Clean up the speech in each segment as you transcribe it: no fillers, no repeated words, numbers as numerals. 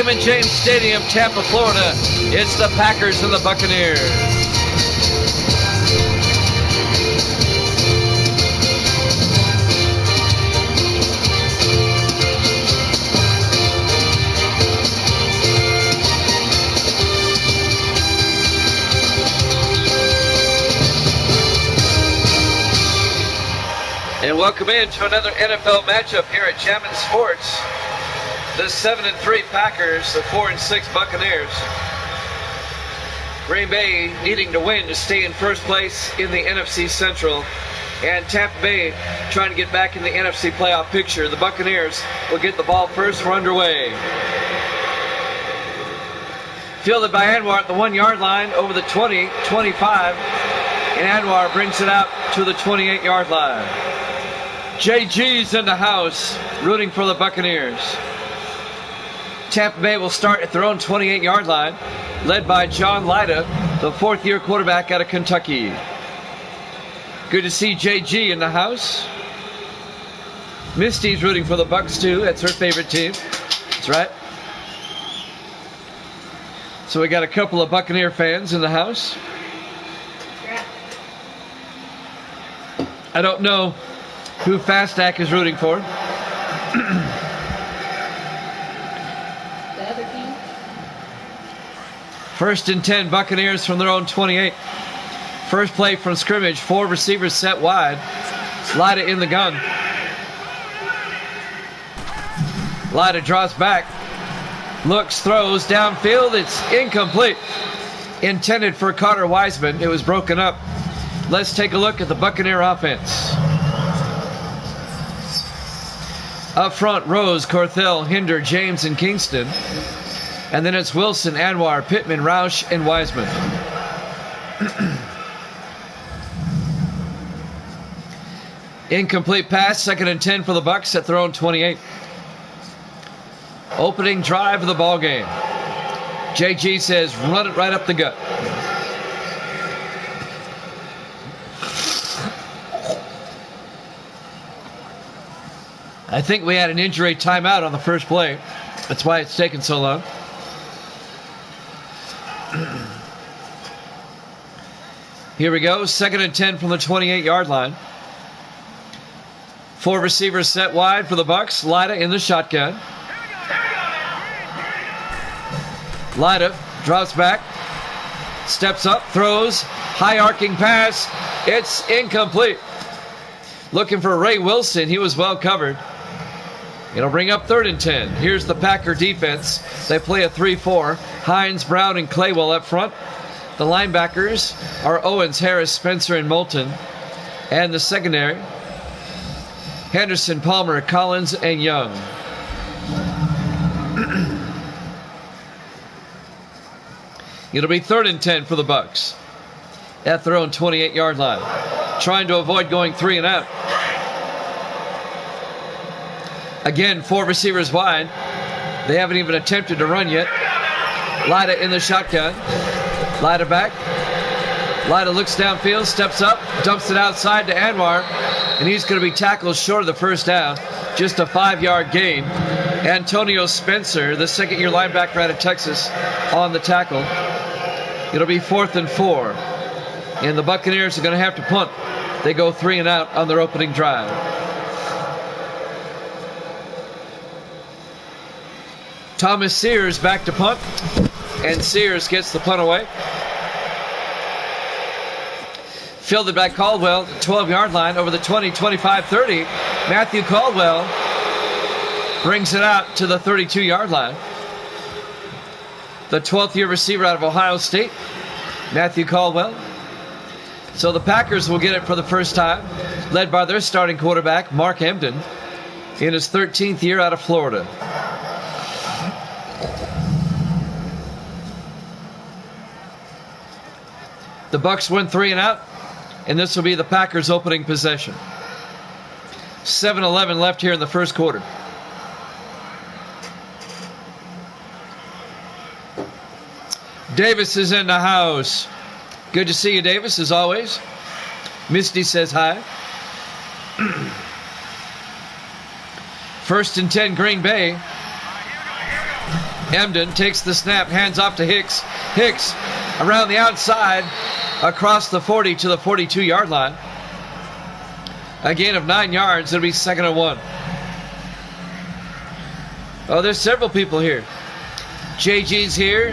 Raymond James Stadium, Tampa, Florida. It's the Packers and the Buccaneers. And welcome in to another NFL matchup here at Jammin' Sports. The 7-3 Packers, the 4-6 Buccaneers. Green Bay needing to win to stay in first place in the NFC Central. And Tampa Bay trying to get back in the NFC playoff picture. The Buccaneers will get the ball first. We're underway. Fielded by Anwar at the 1-yard line over the 20, 25. And Anwar brings it out to the 28-yard line. JG's in the house, rooting for the Buccaneers. Tampa Bay will start at their own 28-yard line, led by John Lida, the fourth-year quarterback out of Kentucky. Good to see JG in the house. Misty's rooting for the Bucs too. That's her favorite team. That's right. So we got a couple of Buccaneer fans in the house. I don't know who Fastack is rooting for. First and 10, Buccaneers from their own 28. First play from scrimmage, 4 receivers set wide. Lida in the gun. Lida draws back. Looks, throws, downfield. It's incomplete. Intended for Carter Wiseman. It was broken up. Let's take a look at the Buccaneer offense. Up front, Rose, Corthell, Hinder, James, and Kingston. And then it's Wilson, Anwar, Pittman, Roush, and Wiseman. Incomplete pass, 2nd and 10 for the Bucs at their own 28. Opening drive of the ball game. JG says, run it right up the gut. I think we had an injury timeout on the first play. That's why it's taken so long. Here we go, 2nd and 10 from the 28-yard line. 4 receivers set wide for the Bucs. Lida in the shotgun. Lida drops back, steps up, throws, high arcing pass. It's incomplete. Looking for Ray Wilson. He was well covered. It'll bring up 3rd and 10. Here's the Packer defense. They play a 3-4. Hines, Brown, and Claywell up front. The linebackers are Owens, Harris, Spencer, and Moulton. And the secondary, Henderson, Palmer, Collins, and Young. It'll be 3rd and 10 for the Bucs at their own 28-yard line, trying to avoid going 3 and out. Again, 4 receivers wide. They haven't even attempted to run yet. Lida in the shotgun. Lida back. Lida looks downfield, steps up, dumps it outside to Anwar, and he's going to be tackled short of the first down. Just a 5-yard gain. Antonio Spencer, the 2nd-year linebacker out of Texas, on the tackle. It'll be 4th and 4. And the Buccaneers are going to have to punt. They go 3 and out on their opening drive. Thomas Sears back to punt, and Sears gets the punt away. Fielded by Caldwell, 12-yard line over the 20, 25, 30. Matthew Caldwell brings it out to the 32-yard line. The 12th-year receiver out of Ohio State, Matthew Caldwell. So the Packers will get it for the first time, led by their starting quarterback, Mark Emden, in his 13th year out of Florida. The Bucs win 3 and out, and this will be the Packers' opening possession. 7:11 left here in the first quarter. Davis is in the house. Good to see you, Davis, as always. Misty says hi. 1st and 10, Green Bay. Emden takes the snap, hands off to Hicks. Hicks around the outside, across the 40 to the 42-yard line. A gain of 9 yards. It'll be 2nd and 1. Oh, there's several people here. JG's here.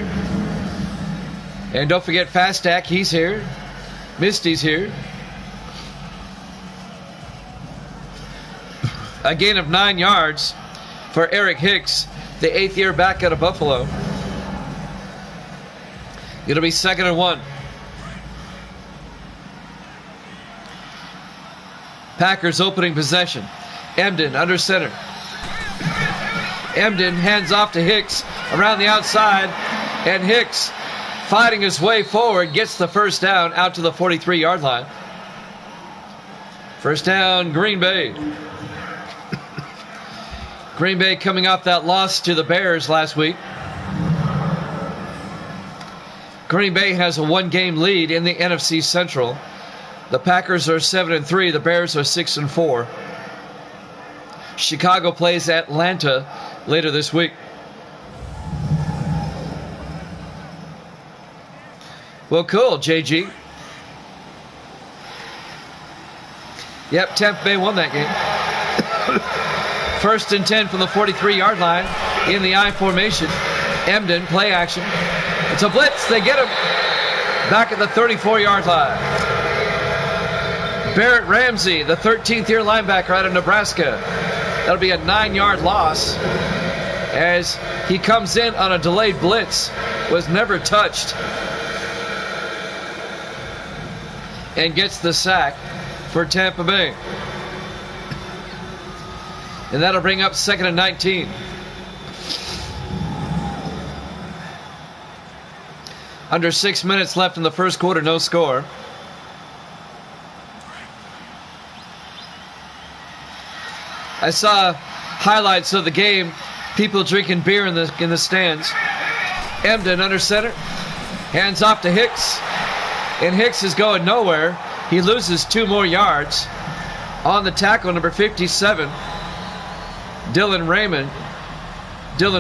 And don't forget Fast Stack, he's here. Misty's here. A gain of 9 yards for Eric Hicks, the 8th-year back out of Buffalo. It'll be 2nd and 1. Packers opening possession. Emden under center. Emden hands off to Hicks around the outside, and Hicks, fighting his way forward, gets the first down out to the 43-yard line. First down, Green Bay. Green Bay coming off that loss to the Bears last week. Green Bay has a 1-game lead in the NFC Central. The Packers are 7-3. The Bears are 6-4. Chicago plays Atlanta later this week. Well, cool, JG. Yep, Tampa Bay won that game. 1st and 10 from the 43-yard line in the I formation. Emden, play action. It's a blitz. They get him back at the 34-yard line. Barrett Ramsey, the 13th-year linebacker out of Nebraska. That'll be a 9-yard loss as he comes in on a delayed blitz, was never touched, and gets the sack for Tampa Bay. And that'll bring up 2nd and 19. Under 6 minutes left in the first quarter, no score. I saw highlights of the game, people drinking beer in the stands. Emden under center, hands off to Hicks, and Hicks is going nowhere. He loses 2 more yards. On the tackle, number 57, Dylan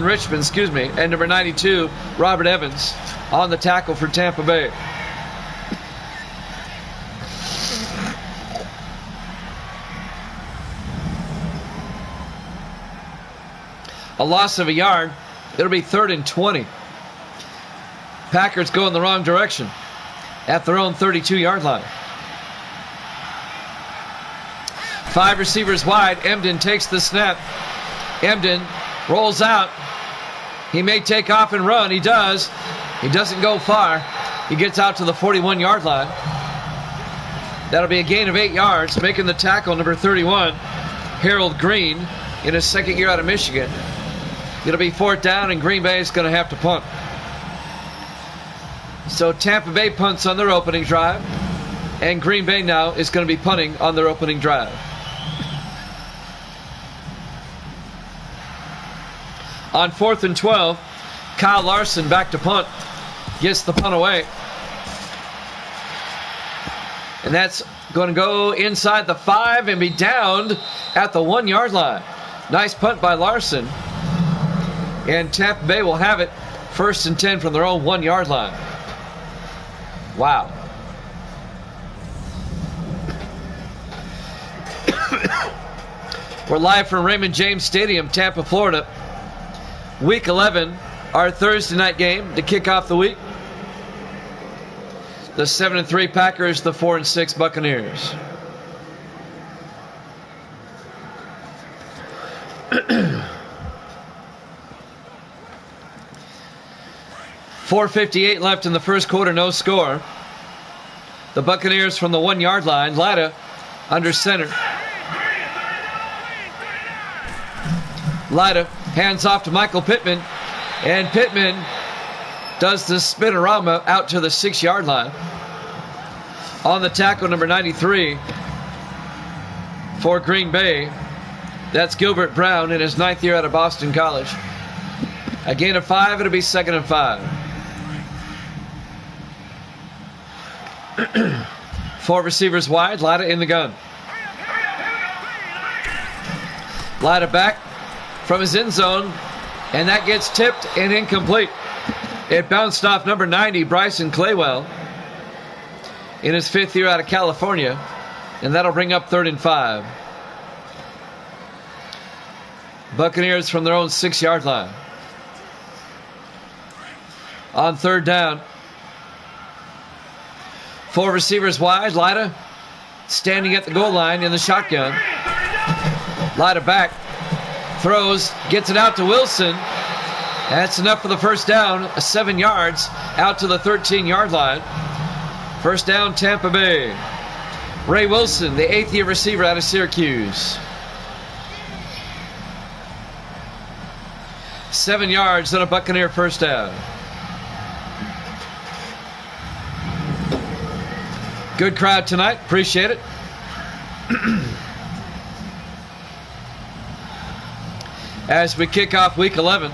Richmond, and number 92, Robert Evans, on the tackle for Tampa Bay. A loss of a yard. It'll be 3rd and 20. Packers go in the wrong direction at their own 32-yard line. 5 receivers wide. Emden takes the snap. Emden rolls out. He may take off and run. He does. He doesn't go far. He gets out to the 41-yard line. That'll be a gain of 8 yards, making the tackle number 31, Harold Green, in his 2nd year out of Michigan. It'll be 4th down, and Green Bay is going to have to punt. So Tampa Bay punts on their opening drive, and Green Bay now is going to be punting on their opening drive. On 4th and 12, Kyle Larson back to punt. Gets the punt away. And that's going to go inside the 5 and be downed at the 1-yard line. Nice punt by Larson. And Tampa Bay will have it 1st and 10 from their own 1-yard line. Wow. We're live from Raymond James Stadium, Tampa, Florida. Week 11, our Thursday night game to kick off the week. The 7-3 Packers, the 4-6 Buccaneers. .458 left in the first quarter, no score. The Buccaneers from the 1-yard line. Latta under center. Latta hands off to Michael Pittman, and Pittman does the spinorama out to the 6-yard line. On the tackle, number 93 for Green Bay. That's Gilbert Brown in his 9th year out of Boston College. A gain of 5, it'll be 2nd and 5. 4 receivers wide, Latta in the gun. Latta back from his end zone, And that gets tipped and incomplete. It bounced off number 90, Bryson Claywell, in his 5th year out of California. And that'll bring up 3rd and 5. Buccaneers from their own 6-yard line. On 3rd down. 4 receivers wide. Lyda standing at the goal line in the shotgun. Lyda back. Throws. Gets it out to Wilson. That's enough for the first down. 7 yards out to the 13-yard line. First down, Tampa Bay. Ray Wilson, the 8th-year receiver out of Syracuse. 7 yards on a Buccaneer first down. Good crowd tonight. Appreciate it. As we kick off week 11.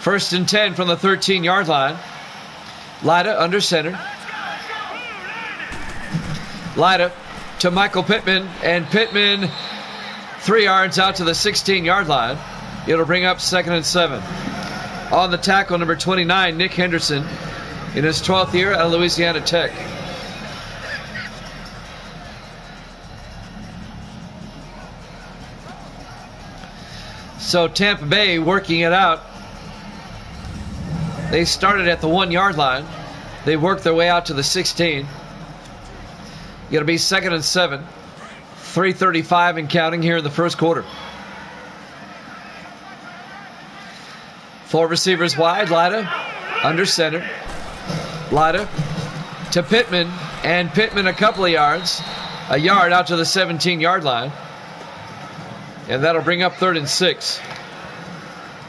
1st and 10 from the 13-yard line. Lyda under center. Lyda to Michael Pittman. And Pittman 3 yards out to the 16-yard line. It'll bring up 2nd and 7. On the tackle, number 29, Nick Henderson, in his 12th year out of Louisiana Tech. So Tampa Bay working it out. They started at the 1-yard line. They worked their way out to the 16. Going to be 2nd and 7. 3:35 and counting here in the first quarter. 4 receivers wide. Lyda under center. Lyda to Pittman. And Pittman a couple of yards. A yard out to the 17-yard line. And that'll bring up 3rd and 6.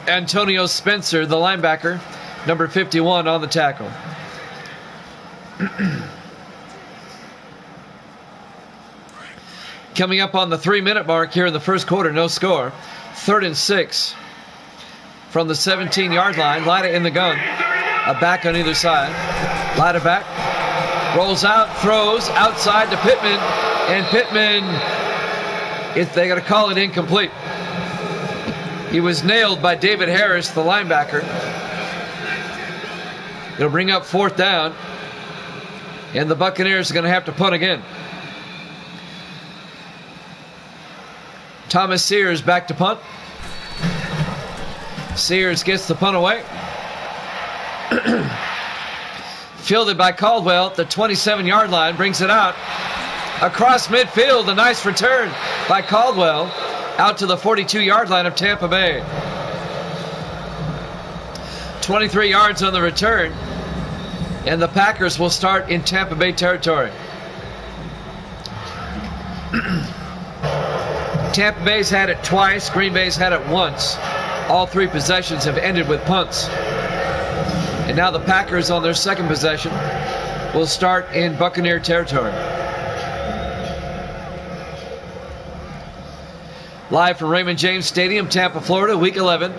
Antonio Spencer, the linebacker, number 51 on the tackle. Coming up on the 3-minute mark here in the first quarter, no score. 3rd and 6 from the 17-yard line. Lyda in the gun. A back on either side. Lyda back. Rolls out, throws outside to Pittman. And Pittman, if they got to call it incomplete. He was nailed by David Harris, the linebacker. It'll bring up 4th down. And the Buccaneers are going to have to punt again. Thomas Sears back to punt. Sears gets the punt away. Fielded by Caldwell at the 27-yard line. Brings it out. Across midfield. A nice return by Caldwell. Out to the 42-yard line of Tampa Bay. 23 yards on the return. And the Packers will start in Tampa Bay territory. Tampa Bay's had it twice. Green Bay's had it once. All 3 possessions have ended with punts. And now the Packers on their second possession will start in Buccaneer territory. Live from Raymond James Stadium, Tampa, Florida, Week 11.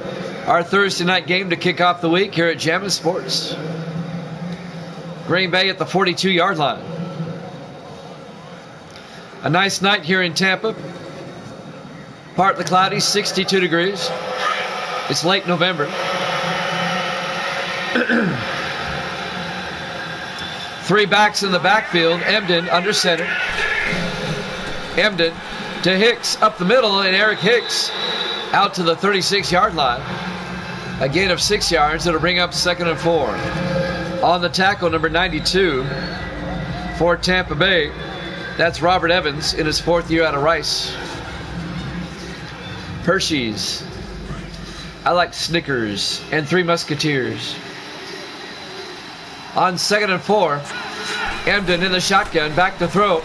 Our Thursday night game to kick off the week here at Jammin' Sports. Green Bay at the 42-yard line. A nice night here in Tampa. Partly cloudy, 62 degrees. It's late November. Three backs in the backfield. Emden under center. Emden to Hicks up the middle, and Eric Hicks out to the 36-yard line. A gain of 6 yards. It'll bring up 2nd and 4. On the tackle, number 92 for Tampa Bay. That's Robert Evans in his 4th year out of Rice. Hershey's. I like Snickers and Three Musketeers. On 2nd and 4, Emden in the shotgun, back to throw.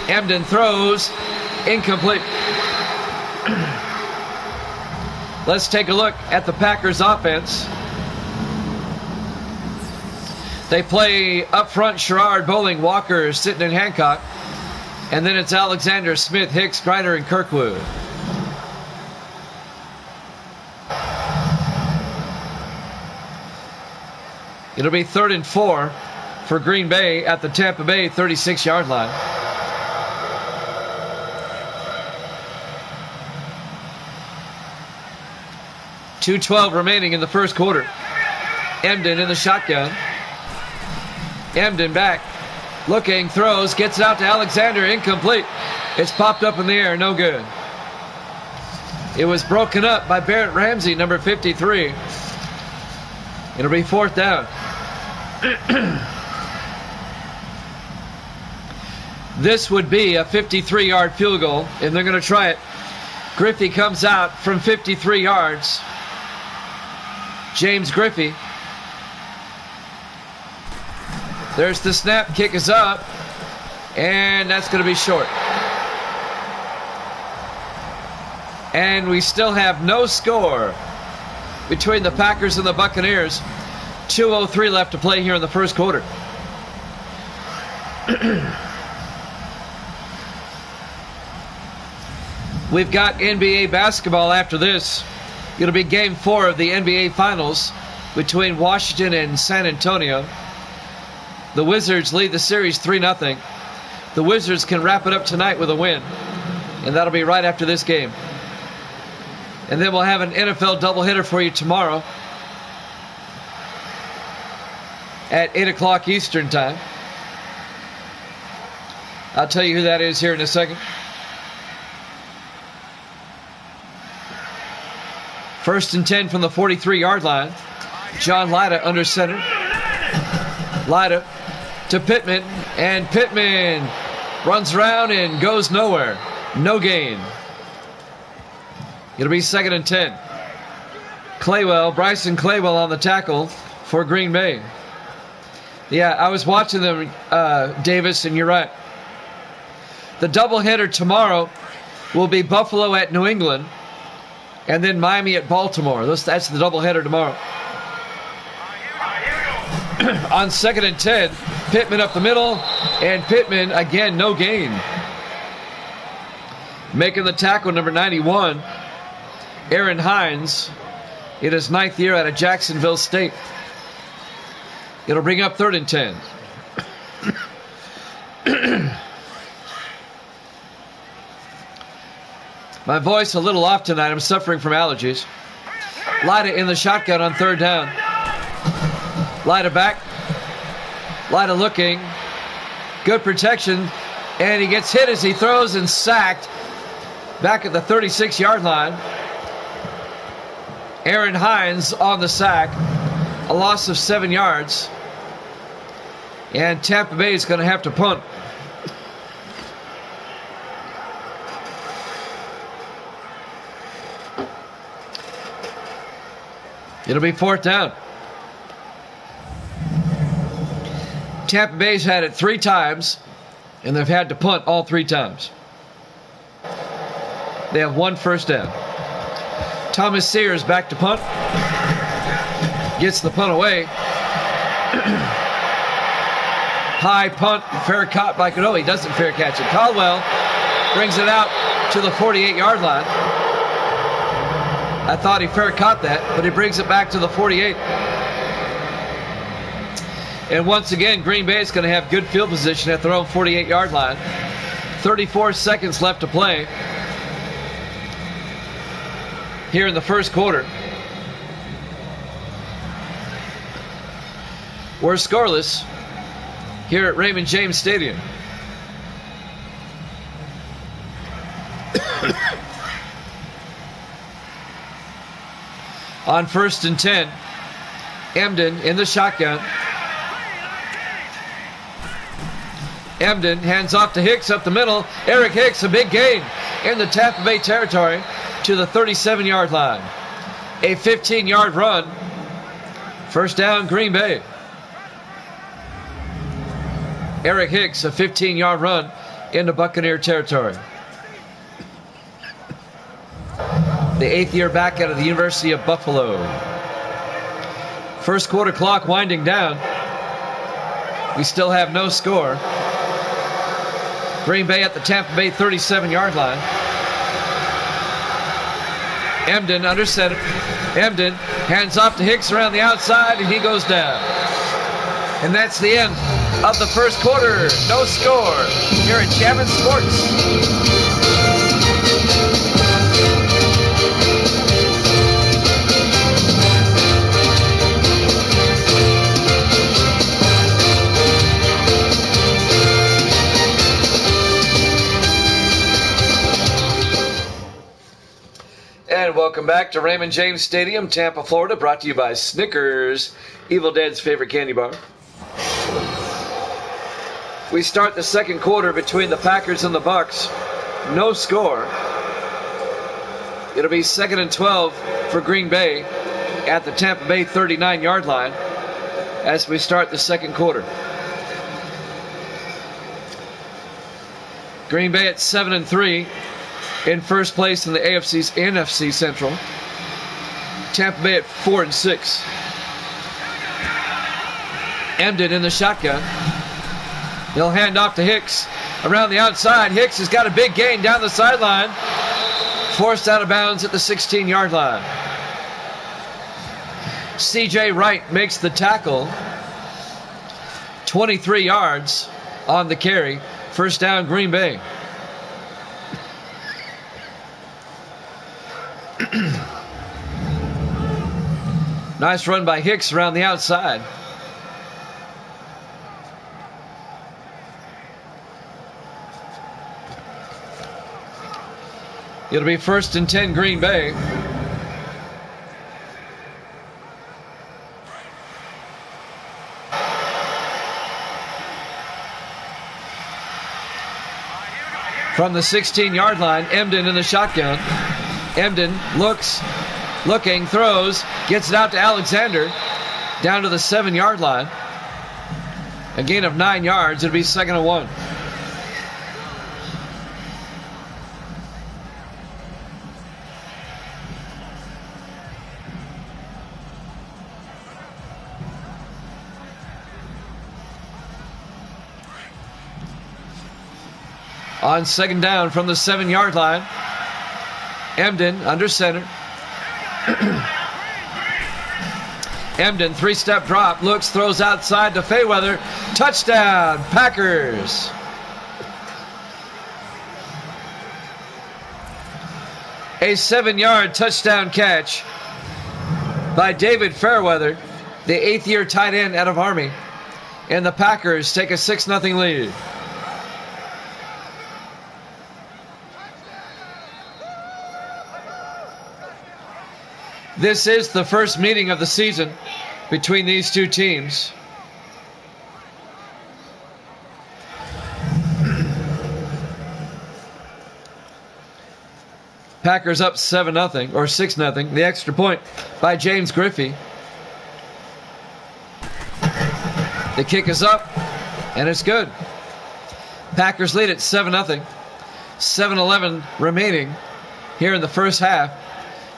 Emden throws, incomplete. Let's take a look at the Packers offense. They play up front Sherrard, Bowling, Walker, Sitton, and Hancock. And then it's Alexander, Smith, Hicks, Griner, and Kirkwood. It'll be 3rd and 4 for Green Bay at the Tampa Bay 36-yard line. 2:12 remaining in the first quarter. Emden in the shotgun. Emden back. Looking, throws, gets it out to Alexander. Incomplete. It's popped up in the air. No good. It was broken up by Barrett Ramsey, number 53. It'll be fourth down. This would be a 53-yard field goal, and they're going to try it. Griffey comes out from 53 yards. James Griffey. There's the snap. Kick is up. And that's going to be short. And we still have no score between the Packers and the Buccaneers. 2:03 left to play here in the first quarter. We've got NBA basketball after this. It'll be game 4 of the NBA Finals between Washington and San Antonio. The Wizards lead the series 3-0. The Wizards can wrap it up tonight with a win, and that'll be right after this game. And then we'll have an NFL doubleheader for you tomorrow at 8 o'clock Eastern time. I'll tell you who that is here in a second. First and 10 from the 43-yard line. John Lida under center. Lida to Pittman, and Pittman runs around and goes nowhere. No gain. It'll be second and 10. Bryson Claywell on the tackle for Green Bay. Yeah, I was watching them, Davis, and you're right. The doubleheader tomorrow will be Buffalo at New England, and then Miami at Baltimore. That's the doubleheader tomorrow. On second and 10, Pittman up the middle, and Pittman, again, no gain. Making the tackle, number 91, Aaron Hines, in his 9th year out of Jacksonville State. It'll bring up third and 10. My voice a little off tonight. I'm suffering from allergies. Lida in the shotgun on third down. Lida back. Lida looking. Good protection. And he gets hit as he throws and sacked back at the 36-yard line. Aaron Hines on the sack. A loss of 7 yards. And Tampa Bay is going to have to punt. It'll be fourth down. Tampa Bay's had it 3 times, and they've had to punt all 3 times. They have 1 first down. Thomas Sears back to punt. Gets the punt away. High punt, fair caught by Cano. He doesn't fair catch it. Caldwell brings it out to the 48-yard line. I thought he fair caught that, but he brings it back to the 48. And once again, Green Bay is going to have good field position at their own 48-yard line. 34 seconds left to play here in the first quarter. We're scoreless here at Raymond James Stadium. On first and 10, Emden in the shotgun. Emden hands off to Hicks up the middle. Eric Hicks, a big gain in the Tampa Bay territory to the 37-yard line. A 15-yard run. First down, Green Bay. Eric Hicks, a 15-yard run into Buccaneer territory. The 8th year back out of the University of Buffalo. First quarter clock winding down. We still have no score. Green Bay at the Tampa Bay 37-yard line. Emden under center. Emden hands off to Hicks around the outside, and he goes down. And that's the end of the first quarter. No score here at Javits Sports. Welcome back to Raymond James Stadium, Tampa, Florida, brought to you by Snickers, Evil Dead's favorite candy bar. We start the second quarter between the Packers and the Bucs. No score. It'll be 2nd and 12 for Green Bay at the Tampa Bay 39-yard line as we start the second quarter. Green Bay at 7 and 3 in first place in the NFC Central. Tampa Bay at 4 and 6. Emden in the shotgun. He'll hand off to Hicks around the outside. Hicks has got a big gain down the sideline. Forced out of bounds at the 16-yard line. C.J. Wright makes the tackle. 23 yards on the carry. First down, Green Bay. Nice run by Hicks around the outside. It'll be 1st and 10, Green Bay. From the 16-yard line, Emden in the shotgun. Emden looking, throws, gets it out to Alexander, down to the 7-yard line. A gain of 9 yards. It'll be 2nd and 1. On 2nd down from the 7-yard line, Emden under center. Emden, 3-step drop, looks, throws outside to Fayweather. Touchdown, Packers. A 7-yard touchdown catch by David Fairweather, the 8th-year tight end out of Army. And the Packers take a 6-0 lead. This is the first meeting of the season between these two teams. Packers up 7-0 or 6-0. The extra point by James Griffey. The kick is up and it's good. Packers lead at 7-0. 7:11 remaining here in the first half.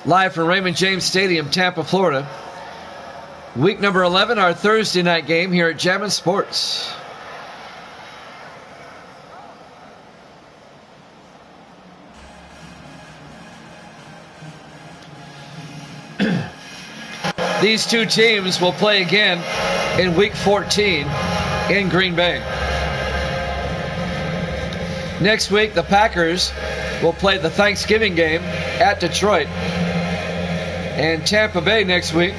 Live from Raymond James Stadium, Tampa, Florida. Week number 11, our Thursday night game here at Jammin' Sports. These two teams will play again in Week 14 in Green Bay. Next week, the Packers will play the Thanksgiving game at Detroit. And Tampa Bay next week,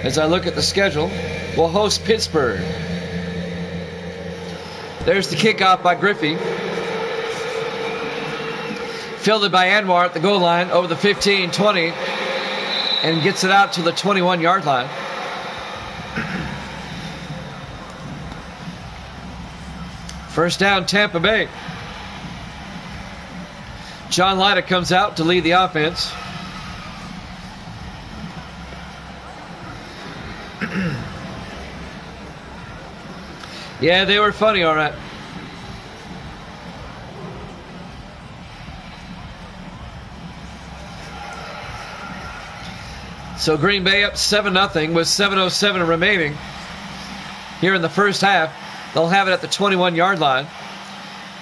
as I look at the schedule, will host Pittsburgh. There's the kickoff by Griffey. Fielded by Anwar at the goal line over the 15-20 and gets it out to the 21-yard line. First down, Tampa Bay. John Lyda comes out to lead the offense. Yeah, they were funny, all right. So Green Bay up 7-0 with 7:07 remaining here in the first half. They'll have it at the 21-yard line.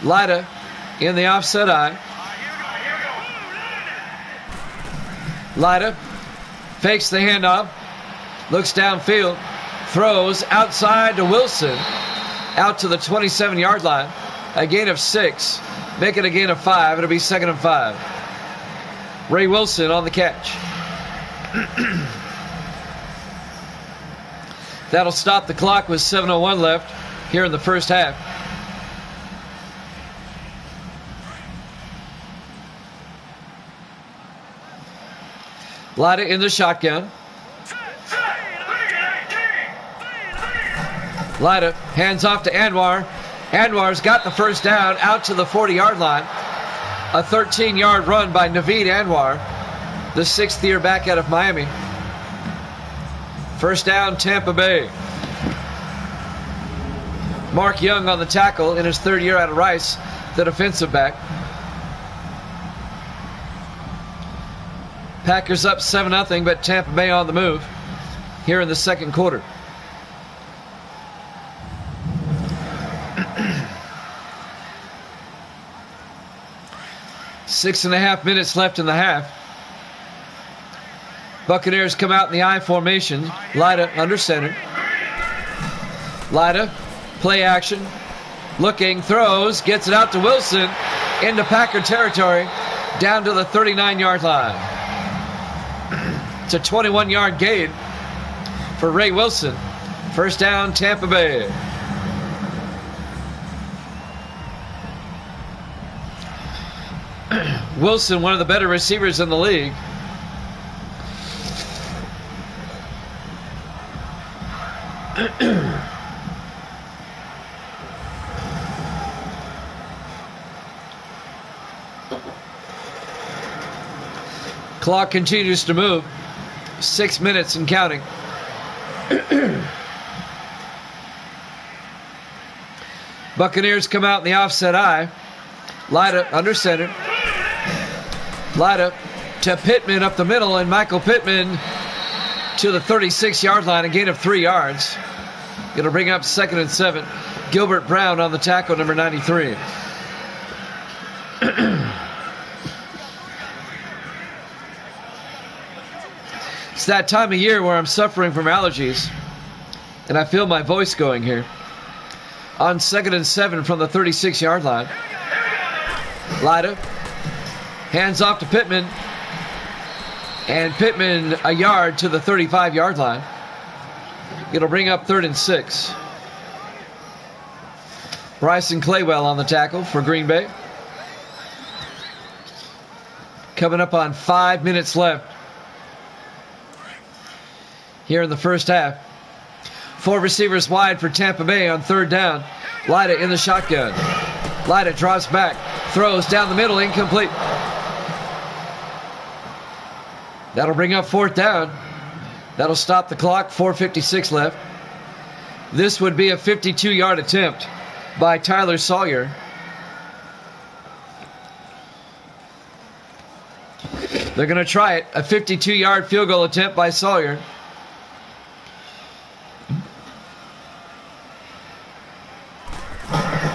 Lyda in the offset eye. Lyda fakes the handoff. Looks downfield. Throws outside to Wilson. Out to the 27-yard line. A gain of 6. Make it a gain of 5. It'll be 2nd and 5. Ray Wilson on the catch. That'll stop the clock with 7:01 left here in the first half. Lyda in the shotgun. Lyda hands off to Anwar. Anwar's got the first down out to the 40-yard line. A 13-yard run by Naveed Anwar, the sixth-year back out of Miami. First down, Tampa Bay. Mark Young on the tackle in his third year out of Rice, the defensive back. Packers up 7-0, but Tampa Bay on the move here in the second quarter. Six and a half minutes left in the half. Buccaneers come out in the I formation. Lyda under center. Lyda, play action. Looking, throws, gets it out to Wilson into Packer territory, down to the 39-yard line. It's a 21-yard gain for Ray Wilson. First down, Tampa Bay. Wilson, one of the better receivers in the league. Clock continues to move. 6 minutes and counting. Buccaneers come out in the offset I. Lyda under center. Lyda to Pittman up the middle, and Michael Pittman to the 36-yard line, a gain of 3 yards. Going to bring up 2nd and 7. Gilbert Brown on the tackle, number 93. It's that time of year where I'm suffering from allergies, and I feel my voice going here. On 2nd and 7 from the 36-yard line. Lyda hands off to Pittman, and Pittman a yard to the 35-yard line. It'll bring up 3rd and 6. Bryson Claywell on the tackle for Green Bay. Coming up on 5 minutes left here in the first half. 4 receivers wide for Tampa Bay on 3rd down. Lyda in the shotgun. Lyda drops back, throws down the middle, incomplete. That'll bring up 4th down. That'll stop the clock, 4:56 left. This would be a 52-yard attempt by Tyler Sawyer. They're going to try it. A 52-yard field goal attempt by Sawyer.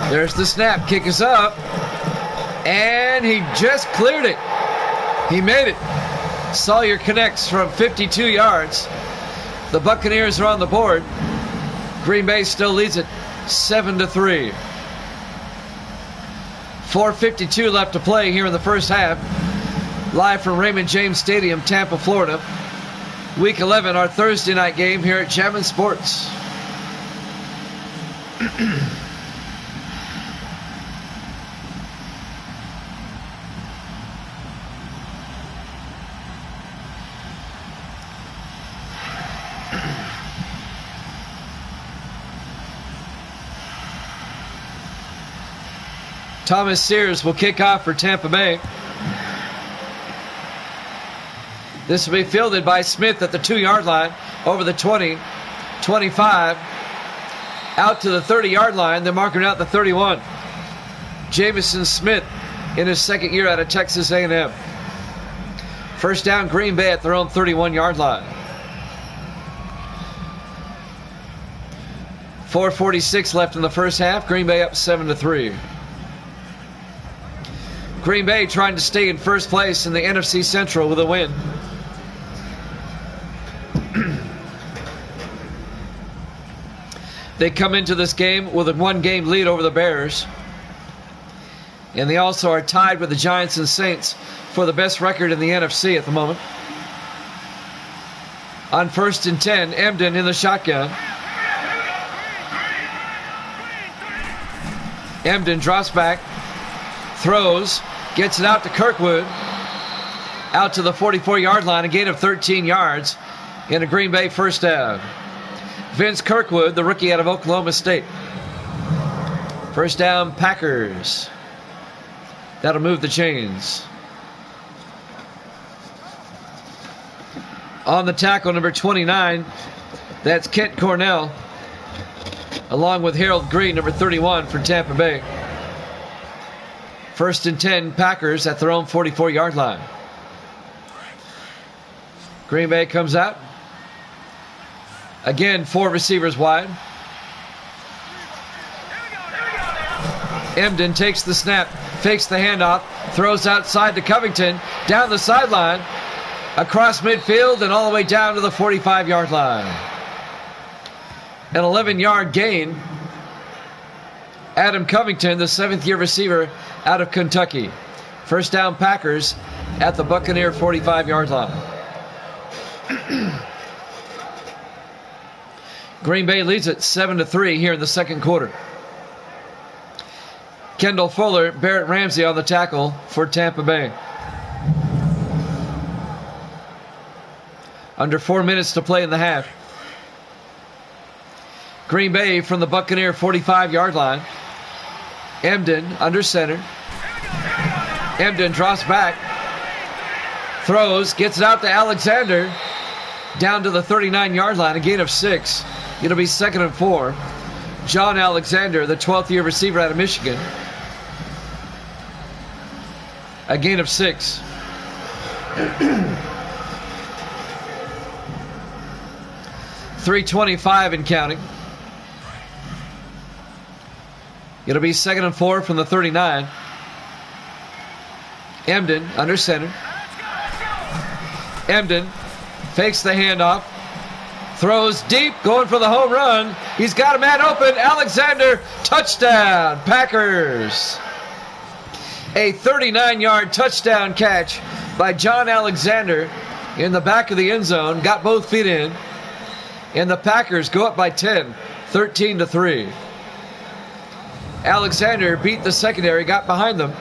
There's the snap. Kick is up. And he just cleared it. He made it. Sawyer connects from 52 yards. The Buccaneers are on the board. Green Bay still leads it 7-3. 4:52 left to play here in the first half. Live from Raymond James Stadium, Tampa, Florida. Week 11, our Thursday night game here at Chapman Sports. Thomas Sears will kick off for Tampa Bay. This will be fielded by Smith at the 2-yard line, over the 20, 25, out to the 30-yard line. They're marking out the 31. Jamison Smith in his second year out of Texas A&M. First down, Green Bay at their own 31-yard line. 4:46 left in the first half. Green Bay up 7-3. Green Bay trying to stay in first place in the NFC Central with a win. They come into this game with a 1-game lead over the Bears. And they also are tied with the Giants and Saints for the best record in the NFC at the moment. On 1st and 10, Emden in the shotgun. Emden drops back, throws, gets it out to Kirkwood. out to the 44-yard line, a gain of 13 yards, and a Green Bay first down. Vince Kirkwood, the rookie out of Oklahoma State. First down, Packers. That'll move the chains. On the tackle, number 29, that's Kent Cornell, along with Harold Green, number 31 for Tampa Bay. First and 10, Packers at their own 44-yard line. Green Bay comes out. Again, 4 receivers wide. Emden takes the snap, fakes the handoff, throws outside to Covington, down the sideline, across midfield, and all the way down to the 45-yard line. An 11-yard gain. Adam Covington, the 7th-year receiver out of Kentucky. First down, Packers at the Buccaneer 45-yard line. Green Bay leads it 7-3 here in the second quarter. Kendall Fuller, Barrett Ramsey on the tackle for Tampa Bay. Under 4 minutes to play in the half. Green Bay from the Buccaneer 45-yard line. Emden under center. Emden drops back. Throws, gets it out to Alexander. Down to the 39-yard line, a gain of 6. It'll be 2nd and 4. John Alexander, the 12th-year receiver out of Michigan. A gain of 6. .325 and counting. It'll be 2nd and 4 from the 39. Emden under center. Emden fakes the handoff. Throws deep, going for the home run. He's got a man open. Alexander, touchdown, Packers. A 39-yard touchdown catch by John Alexander in the back of the end zone. Got both feet in. And the Packers go up by 10, 13-3. Alexander beat the secondary, got behind them,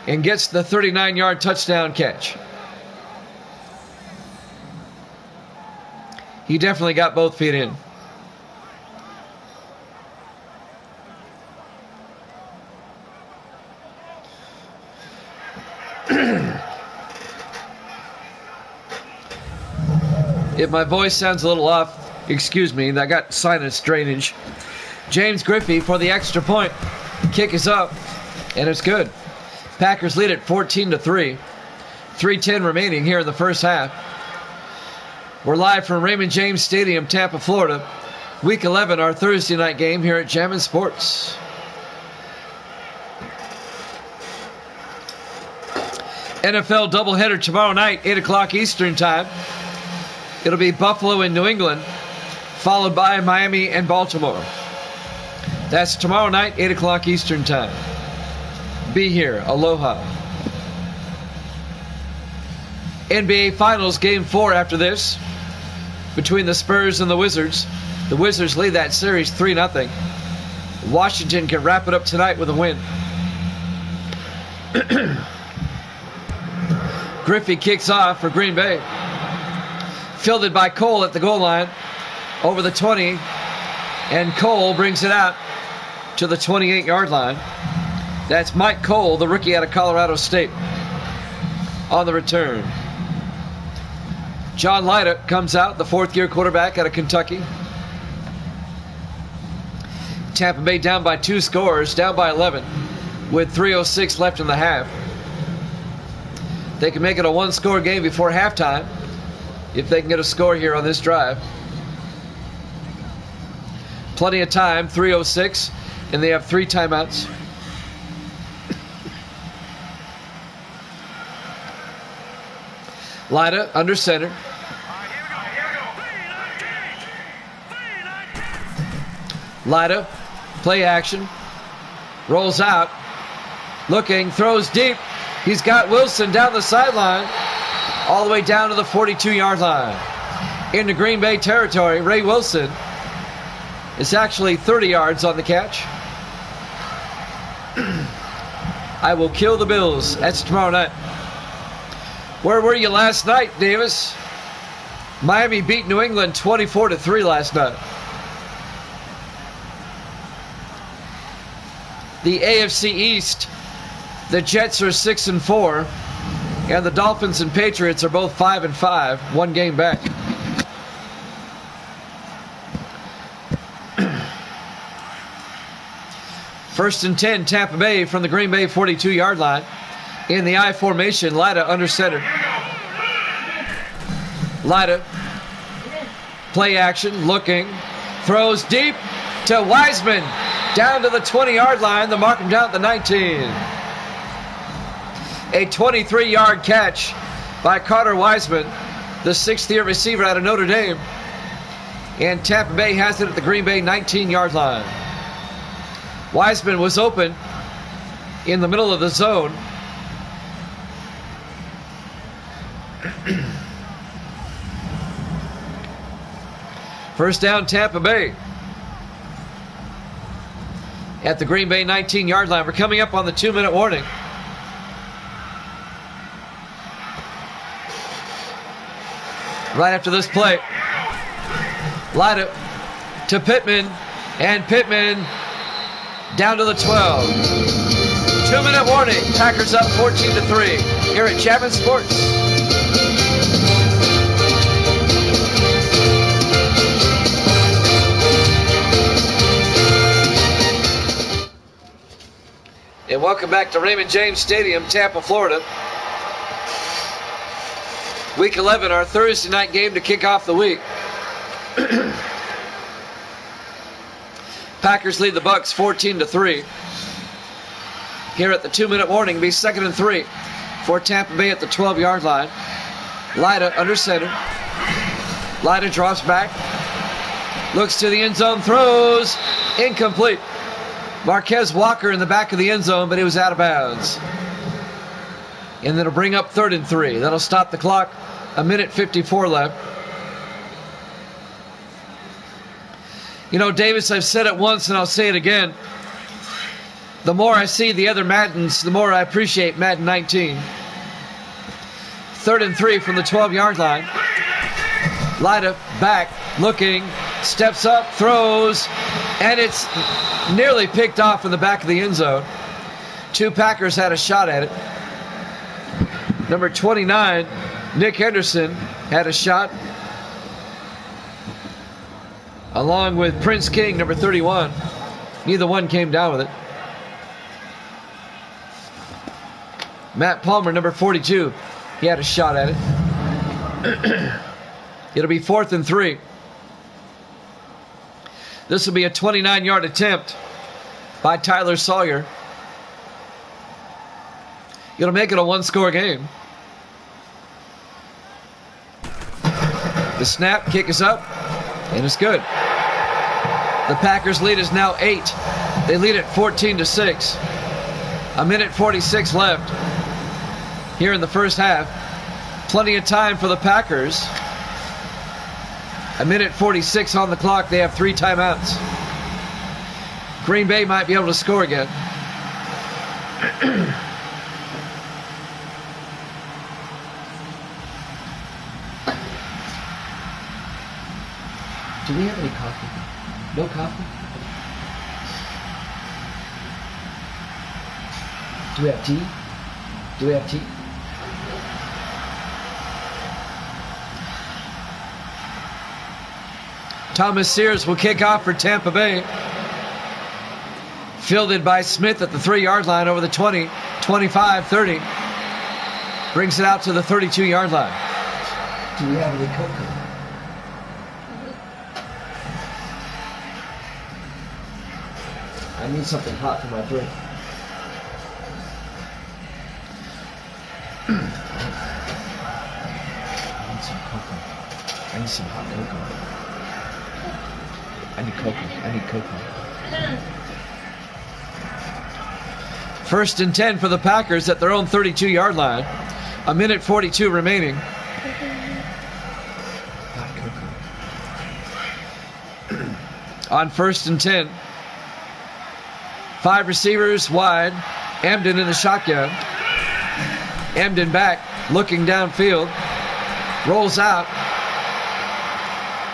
and gets the 39-yard touchdown catch. He definitely got both feet in. If my voice sounds a little off, excuse me, I got sinus drainage. James Griffey for the extra point. Kick is up, and it's good. Packers lead it 14-3. 3:10 remaining here in the first half. We're live from Raymond James Stadium, Tampa, Florida. Week 11, our Thursday night game here at Jammin' Sports. NFL doubleheader tomorrow night, 8 o'clock Eastern time. It'll be Buffalo and New England, followed by Miami and Baltimore. That's tomorrow night, 8 o'clock Eastern time. Be here. Aloha. NBA Finals Game 4 after this, between the Spurs and the Wizards. The Wizards lead that series 3-0. Washington can wrap it up tonight with a win. Griffey kicks off for Green Bay. Fielded by Cole at the goal line. Over the 20. And Cole brings it out to the 28-yard line. That's Mike Cole, the rookie out of Colorado State, on the return. John Lyda comes out, the 4th-year quarterback out of Kentucky. Tampa Bay down by 2 scores, down by 11, with 3:06 left in the half. They can make it a 1-score game before halftime if they can get a score here on this drive. Plenty of time, 3:06, and they have 3 timeouts. Lyda under center. Lyda, play action. Rolls out. Looking, throws deep. He's got Wilson down the sideline, all the way down to the 42-yard line. Into Green Bay territory, Ray Wilson is actually 30 yards on the catch. I will kill the Bills. That's tomorrow night. Where were you last night, Davis? Miami beat New England 24-3 last night. The AFC East, the Jets are 6-4, and the Dolphins and Patriots are both 5-5, one game back. First and 10, Tampa Bay from the Green Bay 42-yard line. In the I formation, Lida under center. Lida, play action, looking, throws deep to Wiseman, down to the 20-yard line. They mark him down at the 19. A 23-yard catch by Carter Wiseman, the sixth-year receiver out of Notre Dame. And Tampa Bay has it at the Green Bay 19-yard line. Wiseman was open in the middle of the zone. First down, Tampa Bay. At the Green Bay 19-yard line. We're coming up on the 2-minute warning. Right after this play, Lida to Pittman, and Pittman down to the 12. 2-minute warning. Packers up 14-3 here at Chapman Sports. And welcome back to Raymond James Stadium, Tampa, Florida. Week 11, our Thursday night game to kick off the week. Packers lead the Bucs 14-3. Here at the 2-minute warning, be 2nd and 3 for Tampa Bay at the 12-yard line. Lida under center. Lida drops back, looks to the end zone, throws, incomplete. Marquez Walker in the back of the end zone, but he was out of bounds. And that'll bring up 3rd and 3. That'll stop the clock. 1:54 left. You know, Davis, I've said it once and I'll say it again. The more I see the other Maddens, the more I appreciate Madden 19. 3rd and 3 from the 12-yard line. Lida back, looking, steps up, throws, and it's nearly picked off in the back of the end zone. Two Packers had a shot at it. Number 29, Nick Henderson, had a shot, along with Prince King, number 31. Neither one came down with it. Matt Palmer, number 42, he had a shot at it. It'll be 4th and 3. This will be a 29-yard attempt by Tyler Sawyer. It'll make it a one-score game. The snap, kick is up, and it's good. The Packers' lead is now 8. They lead at 14-6. 1:46 left here in the first half. Plenty of time for the Packers. 1:46 on the clock. They have 3 timeouts. Green Bay might be able to score again. Do we have any coffee? No coffee? Do we have tea? Do we have tea? Thomas Sears will kick off for Tampa Bay. Fielded by Smith at the 3-yard line over the 20, 25, 30. Brings it out to the 32-yard line. Do we have any cocoa? I need something hot for my drink. I need some cocoa. I need some hot cocoa. I need cocoa. I need cocoa. 1st and 10 for the Packers at their own 32-yard line. 1:42 remaining. Hot cocoa. On 1st and 10. 5 receivers wide. Emden in the shotgun. Emden back, looking downfield, rolls out.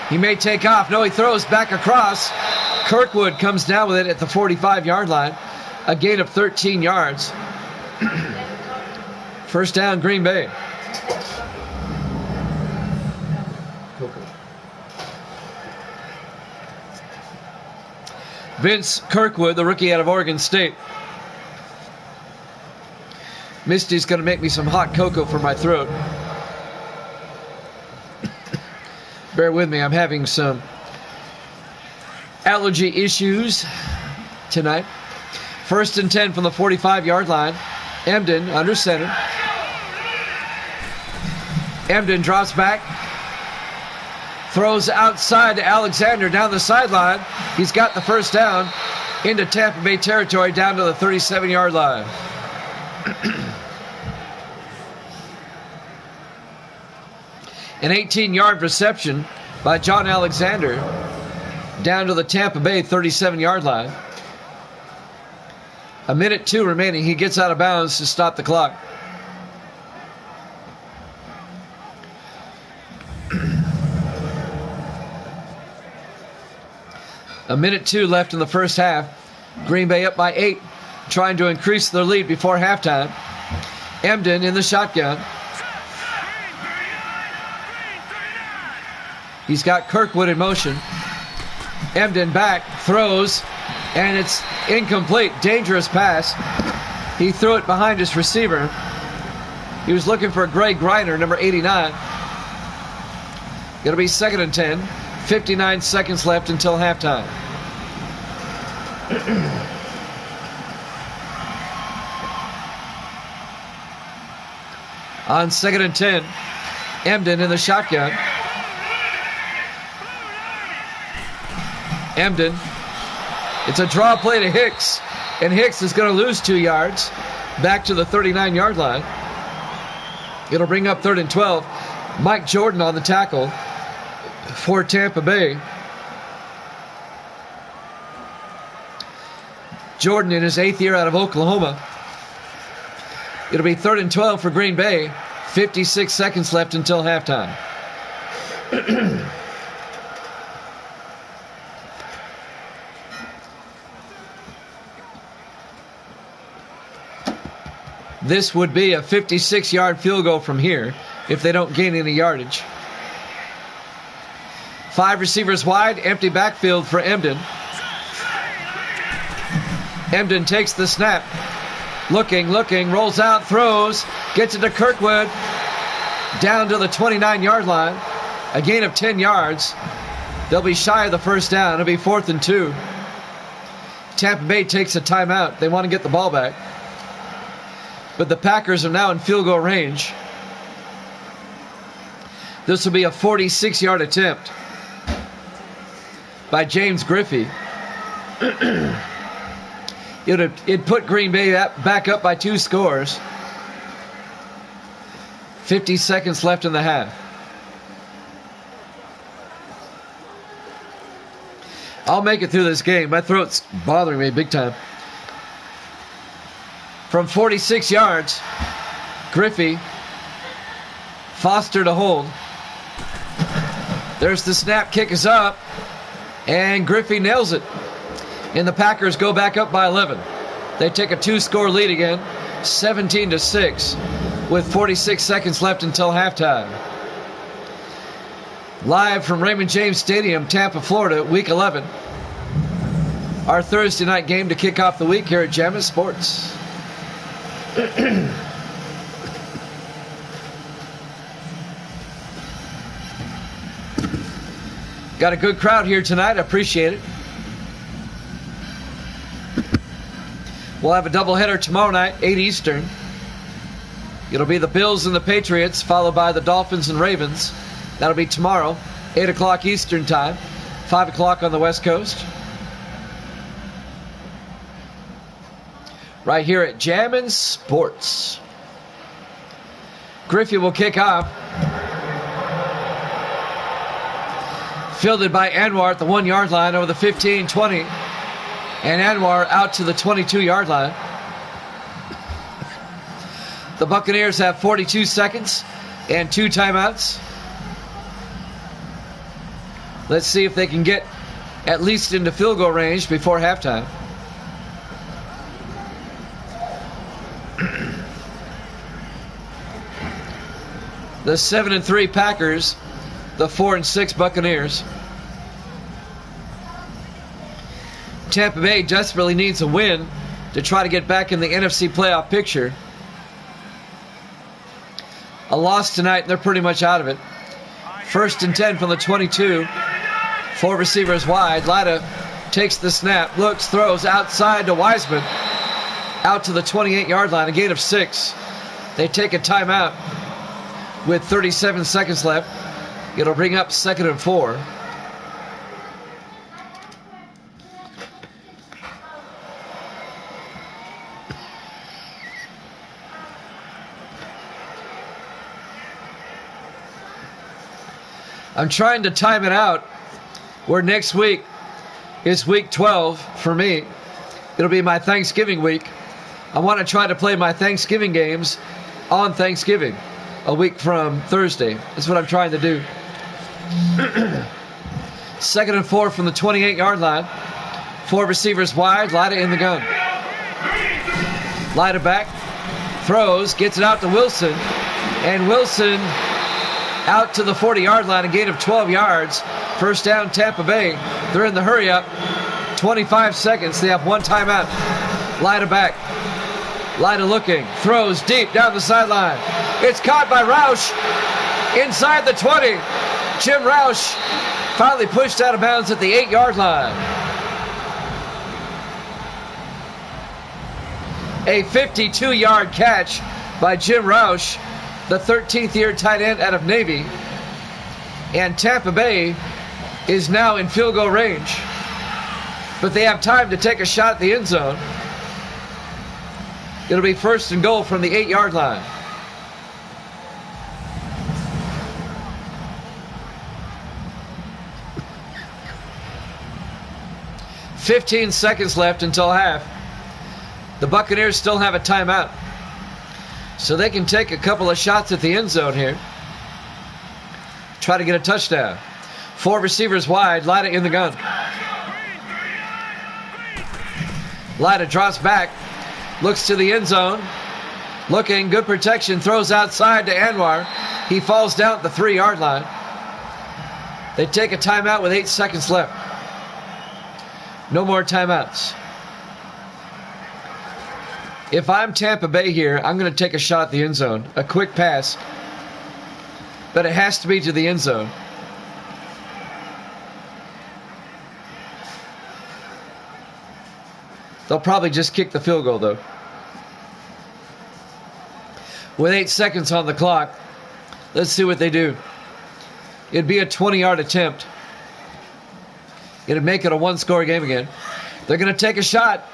He may take off. No, he throws back across. Kirkwood comes down with it at the 45-yard line. A gain of 13 yards. First down, Green Bay. Vince Kirkwood, the rookie out of Oregon State. Misty's going to make me some hot cocoa for my throat. Bear with me, I'm having some allergy issues tonight. First and 10 from the 45-yard line. Emden under center. Emden drops back. Throws outside to Alexander down the sideline. He's got the first down into Tampa Bay territory down to the 37-yard line. An 18-yard reception by John Alexander down to the Tampa Bay 37-yard line. 1:02 remaining. He gets out of bounds to stop the clock. A 1:02 left in the first half. Green Bay up by 8, trying to increase their lead before halftime. Emden in the shotgun. He's got Kirkwood in motion. Emden back, throws, and it's incomplete. Dangerous pass. He threw it behind his receiver. He was looking for Greg Griner, number 89. Going to be 2nd and 10. 59 seconds left until halftime. On 2nd and 10, Emden in the shotgun. Emden. It's a draw play to Hicks, and Hicks is going to lose 2 yards back to the 39-yard line. It'll bring up 3rd and 12. Mike Jordan on the tackle for Tampa Bay. Jordan in his 8th year out of Oklahoma. It'll be 3rd and 12 for Green Bay. 56 seconds left until halftime. This would be a 56-yard field goal from here if they don't gain any yardage. 5 receivers wide, empty backfield for Emden. Emden takes the snap. Looking, rolls out, throws, gets it to Kirkwood. Down to the 29-yard line. A gain of 10 yards. They'll be shy of the first down. It'll be 4th and 2. Tampa Bay takes a timeout. They want to get the ball back. But the Packers are now in field goal range. This will be a 46-yard attempt by James Griffey. It put Green Bay back up by 2 scores. 50 seconds left in the half. I'll make it through this game. My throat's bothering me big time. From 46 yards, Griffey, Foster to hold. There's the snap, kick is up, and Griffey nails it. And the Packers go back up by 11. They take a 2-score lead again, 17-6, with 46 seconds left until halftime. Live from Raymond James Stadium, Tampa, Florida, Week 11. Our Thursday night game to kick off the week here at Jammin' Sports. Got a good crowd here tonight. I appreciate it. We'll have a doubleheader tomorrow night, 8 Eastern. It'll be the Bills and the Patriots, followed by the Dolphins and Ravens. That'll be tomorrow, 8 o'clock Eastern time, 5 o'clock on the West Coast. Right here at Jammin' Sports. Griffey will kick off. Fielded by Anwar at the 1-yard line over the 15-20. And Anwar out to the 22-yard line. The Buccaneers have 42 seconds and 2 timeouts. Let's see if they can get at least into field goal range before halftime. The 7-3 Packers, the 4-6 Buccaneers. Tampa Bay desperately needs a win to try to get back in the NFC playoff picture. A loss tonight, and they're pretty much out of it. 1st and 10 from the 22. 4 receivers wide. Lida takes the snap, looks, throws outside to Wiseman. Out to the 28-yard line, a gain of 6. They take a timeout with 37 seconds left. It'll bring up 2nd and 4. I'm trying to time it out where next week is week 12 for me. It'll be my Thanksgiving week. I want to try to play my Thanksgiving games on Thanksgiving, a week from Thursday. That's what I'm trying to do. 2nd and 4 from the 28-yard line. 4 receivers wide. Lida in the gun. Lida back. Throws. Gets it out to Wilson. And Wilson out to the 40-yard line. A gain of 12 yards. First down, Tampa Bay. They're in the hurry up. 25 seconds. They have 1 timeout. Lida back. Lida looking. Throws deep down the sideline. It's caught by Roush. Inside the 20. Jim Roush finally pushed out of bounds at the 8-yard line. A 52-yard catch by Jim Roush, the 13th year tight end out of Navy. And Tampa Bay is now in field goal range. But they have time to take a shot at the end zone. It'll be 1st and goal from the 8-yard line. $15 seconds left until half. The Buccaneers still have a timeout, so they can take a couple of shots at the end zone here. Try to get a touchdown. 4 receivers wide. Lida in the gun. Lida drops back. Looks to the end zone. Looking. Good protection. Throws outside to Anwar. He falls down at the 3-yard line. They take a timeout with 8 seconds left. No more timeouts. If I'm Tampa Bay here, I'm going to take a shot at the end zone. A quick pass. But it has to be to the end zone. They'll probably just kick the field goal, though. With 8 seconds on the clock, let's see what they do. It'd be a 20-yard attempt. It'd make it a 1-score game again. They're going to take a shot.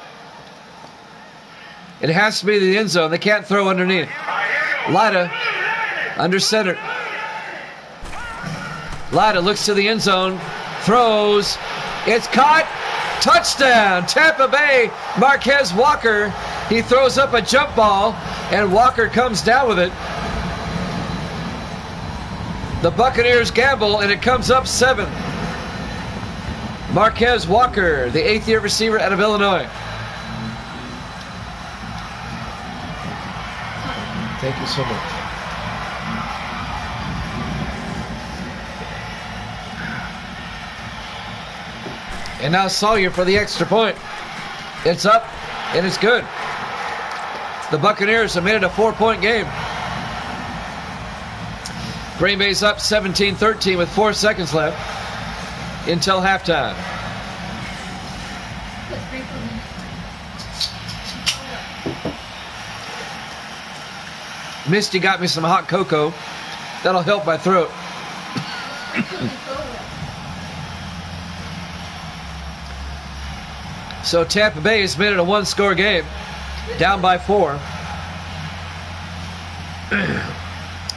It has to be the end zone. They can't throw underneath. Lida under center. Lida looks to the end zone. Throws. It's caught. Touchdown. Tampa Bay. Marquez Walker. He throws up a jump ball, and Walker comes down with it. The Buccaneers gamble, and it comes up 7. Marquez Walker, the 8th-year receiver out of Illinois. Thank you so much. And now Sawyer for the extra point. It's up, and it's good. The Buccaneers have made it a 4-point game. Green Bay's up 17-13 with 4 seconds left until halftime. Misty got me some hot cocoa. That'll help my throat. So Tampa Bay has made it a 1-score game. Down by 4.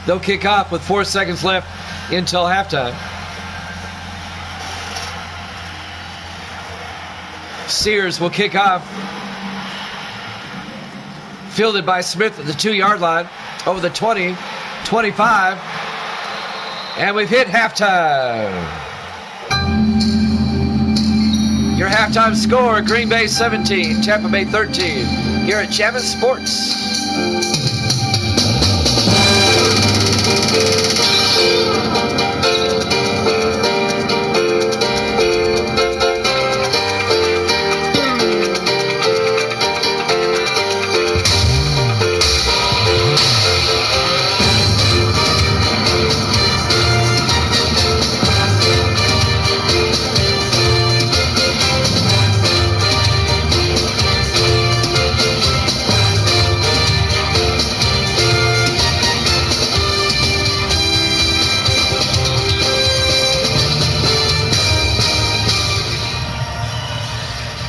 They'll kick off with 4 seconds left until halftime. Sears will kick off. Fielded by Smith at the 2-yard line. Over the 20, 25. And we've hit halftime. Your halftime score, Green Bay 17, Tampa Bay 13. Here at Chavez Sports.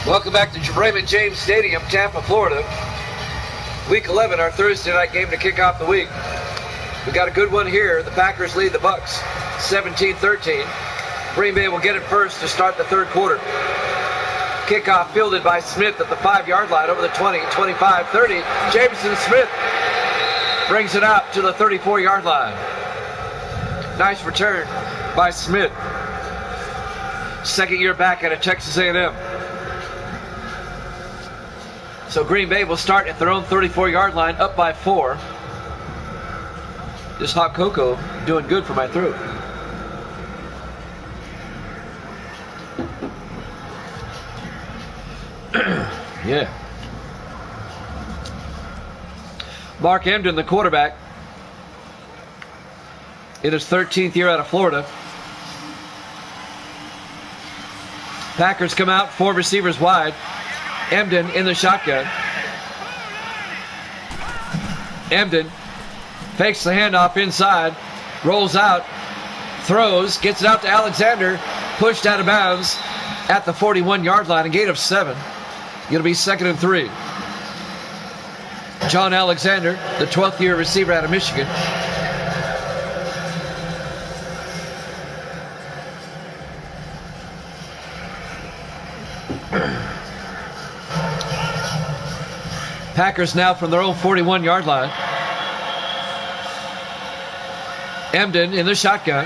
Welcome back to Raymond James Stadium, Tampa, Florida. Week 11, our Thursday night game to kick off the week. We got a good one here. The Packers lead the Bucs 17-13. Green Bay will get it first to start the third quarter. Kickoff fielded by Smith at the 5-yard line over the 20, 25, 30. Jameson Smith brings it out to the 34-yard line. Nice return by Smith. Second year back out of Texas A&M. So Green Bay will start at their own 34-yard line, up by 4. This hot cocoa doing good for my throat. Yeah. Mark Emden, the quarterback, in his 13th year out of Florida. Packers come out, 4 receivers wide. Emden in the shotgun. Emden fakes the handoff inside, rolls out, throws, gets it out to Alexander, pushed out of bounds at the 41-yard line, a gain of 7. Going to be 2nd and 3. John Alexander, the 12th year receiver out of Michigan. Packers now from their own 41-yard line. Emden in the shotgun.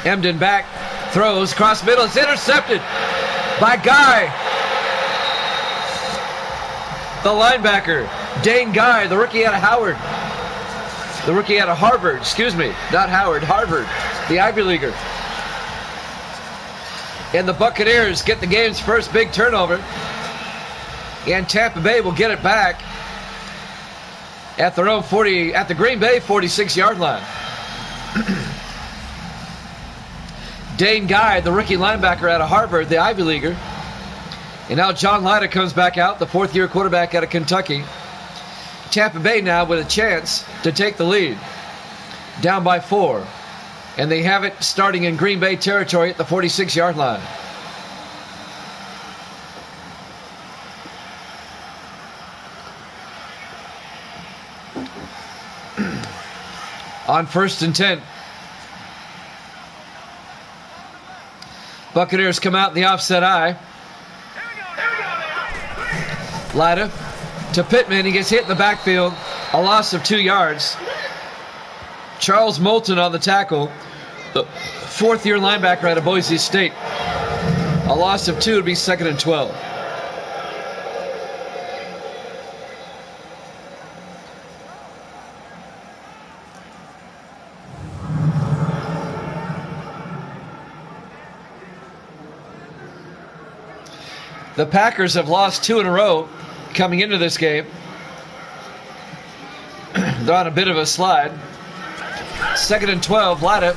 Emden back, throws, cross middle, it's intercepted by Guy. The linebacker, Dane Guy, the rookie out of Howard. The rookie out of Harvard, excuse me, not Howard, Harvard, the Ivy Leaguer. And the Buccaneers get the game's first big turnover. And Tampa Bay will get it back at their own 40, at the Green Bay 46-yard line. Dane Guy, the rookie linebacker out of Harvard, the Ivy Leaguer. And now John Lida comes back out, the 4th-year quarterback out of Kentucky. Tampa Bay now with a chance to take the lead. Down by 4. And they have it starting in Green Bay territory at the 46-yard line. On 1st and 10. Buccaneers come out in the offset eye. Lida to Pittman. He gets hit in the backfield. A loss of 2 yards. Charles Moulton on the tackle. The 4th-year linebacker out of Boise State. A loss of 2 would be 2nd and 12. The Packers have lost 2 in a row coming into this game. They're on a bit of a slide. 2nd and 12, Lida.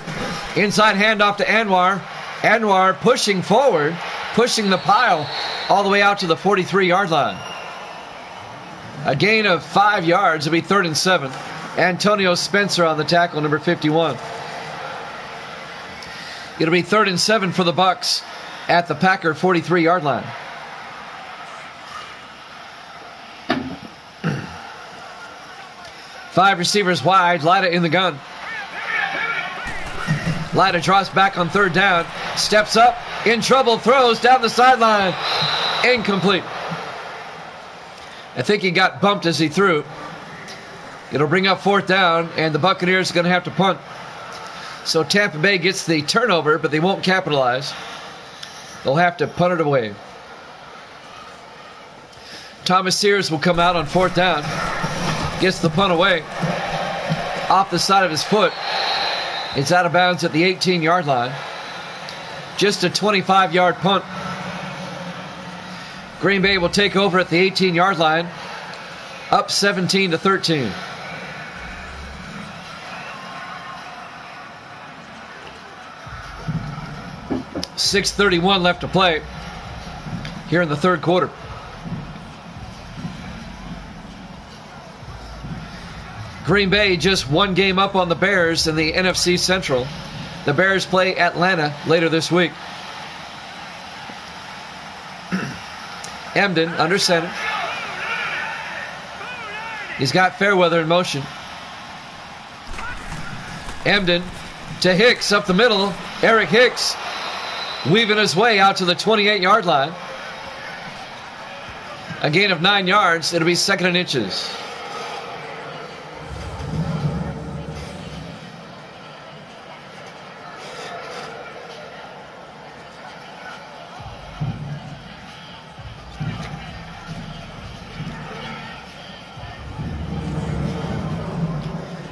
Inside handoff to Anwar. Anwar pushing forward, pushing the pile all the way out to the 43-yard line. A gain of 5 yards. It'll be 3rd and 7. Antonio Spencer on the tackle, number 51. It'll be 3rd and 7 for the Bucs at the Packer 43-yard line. Five receivers wide. Lida in the gun. Lida draws back on 3rd down. Steps up. In trouble. Throws down the sideline. Incomplete. I think he got bumped as he threw. It'll bring up 4th down, and the Buccaneers are going to have to punt. So Tampa Bay gets the turnover, but they won't capitalize. They'll have to punt it away. Thomas Sears will come out on 4th down. Gets the punt away. Off the side of his foot. It's out of bounds at the 18-yard line. Just a 25-yard punt. Green Bay will take over at the 18-yard line. Up 17-13. .6:31 left to play here in the third quarter. Green Bay just one game up on the Bears in the NFC Central. The Bears play Atlanta later this week. Emden under center. He's got Fairweather in motion. Emden to Hicks up the middle. Eric Hicks weaving his way out to the 28-yard line. A gain of 9 yards. It'll be 2nd and inches.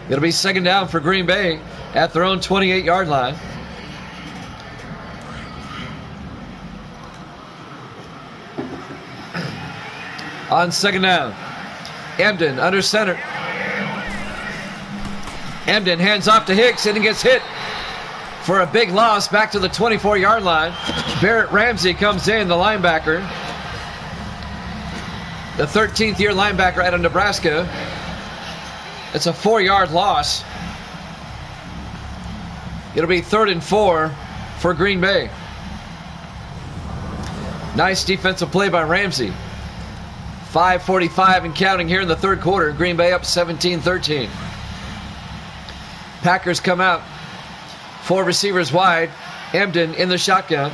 It'll be 2nd down for Green Bay at their own 28-yard line. On 2nd down, Emden under center. Emden hands off to Hicks and he gets hit for a big loss back to the 24-yard line. Barrett Ramsey comes in, the linebacker. The 13th year linebacker out of Nebraska. It's a 4-yard loss. It'll be 3rd and 4 for Green Bay. Nice defensive play by Ramsey. 5:45 and counting here in the third quarter. Green Bay up 17-13. Packers come out. 4 receivers wide. Emden in the shotgun.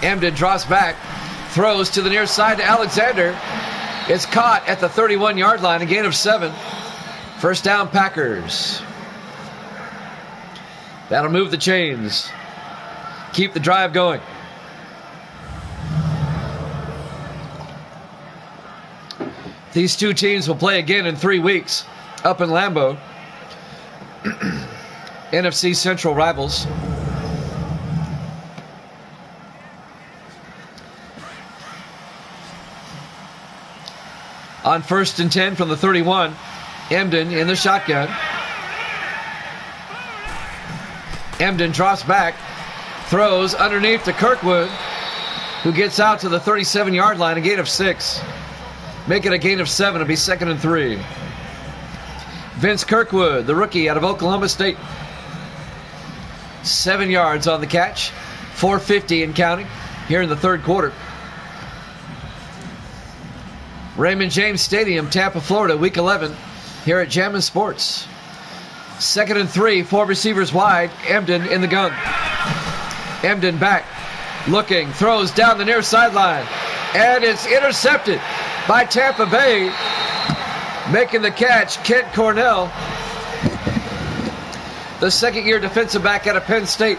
Emden drops back. Throws to the near side to Alexander. It's caught at the 31-yard line, a gain of 7. First down, Packers. That'll move the chains. Keep the drive going. These two teams will play again in 3 weeks up in Lambeau. NFC Central rivals. On 1st and 10 from the 31, Emden in the shotgun. Emden drops back, throws underneath to Kirkwood, who gets out to the 37-yard line, a gain of 6. Make it a gain of 7. It'll be 2nd and 3. Vince Kirkwood, the rookie out of Oklahoma State. 7 yards on the catch. 4:50 and counting here in the third quarter. Raymond James Stadium, Tampa, Florida, Week 11, here at Jammin' Sports. 2nd and 3, 4 receivers wide. Emden in the gun. Emden back, looking, throws down the near sideline, and it's intercepted by Tampa Bay. Making the catch, Kent Cornell, the second-year defensive back out of Penn State.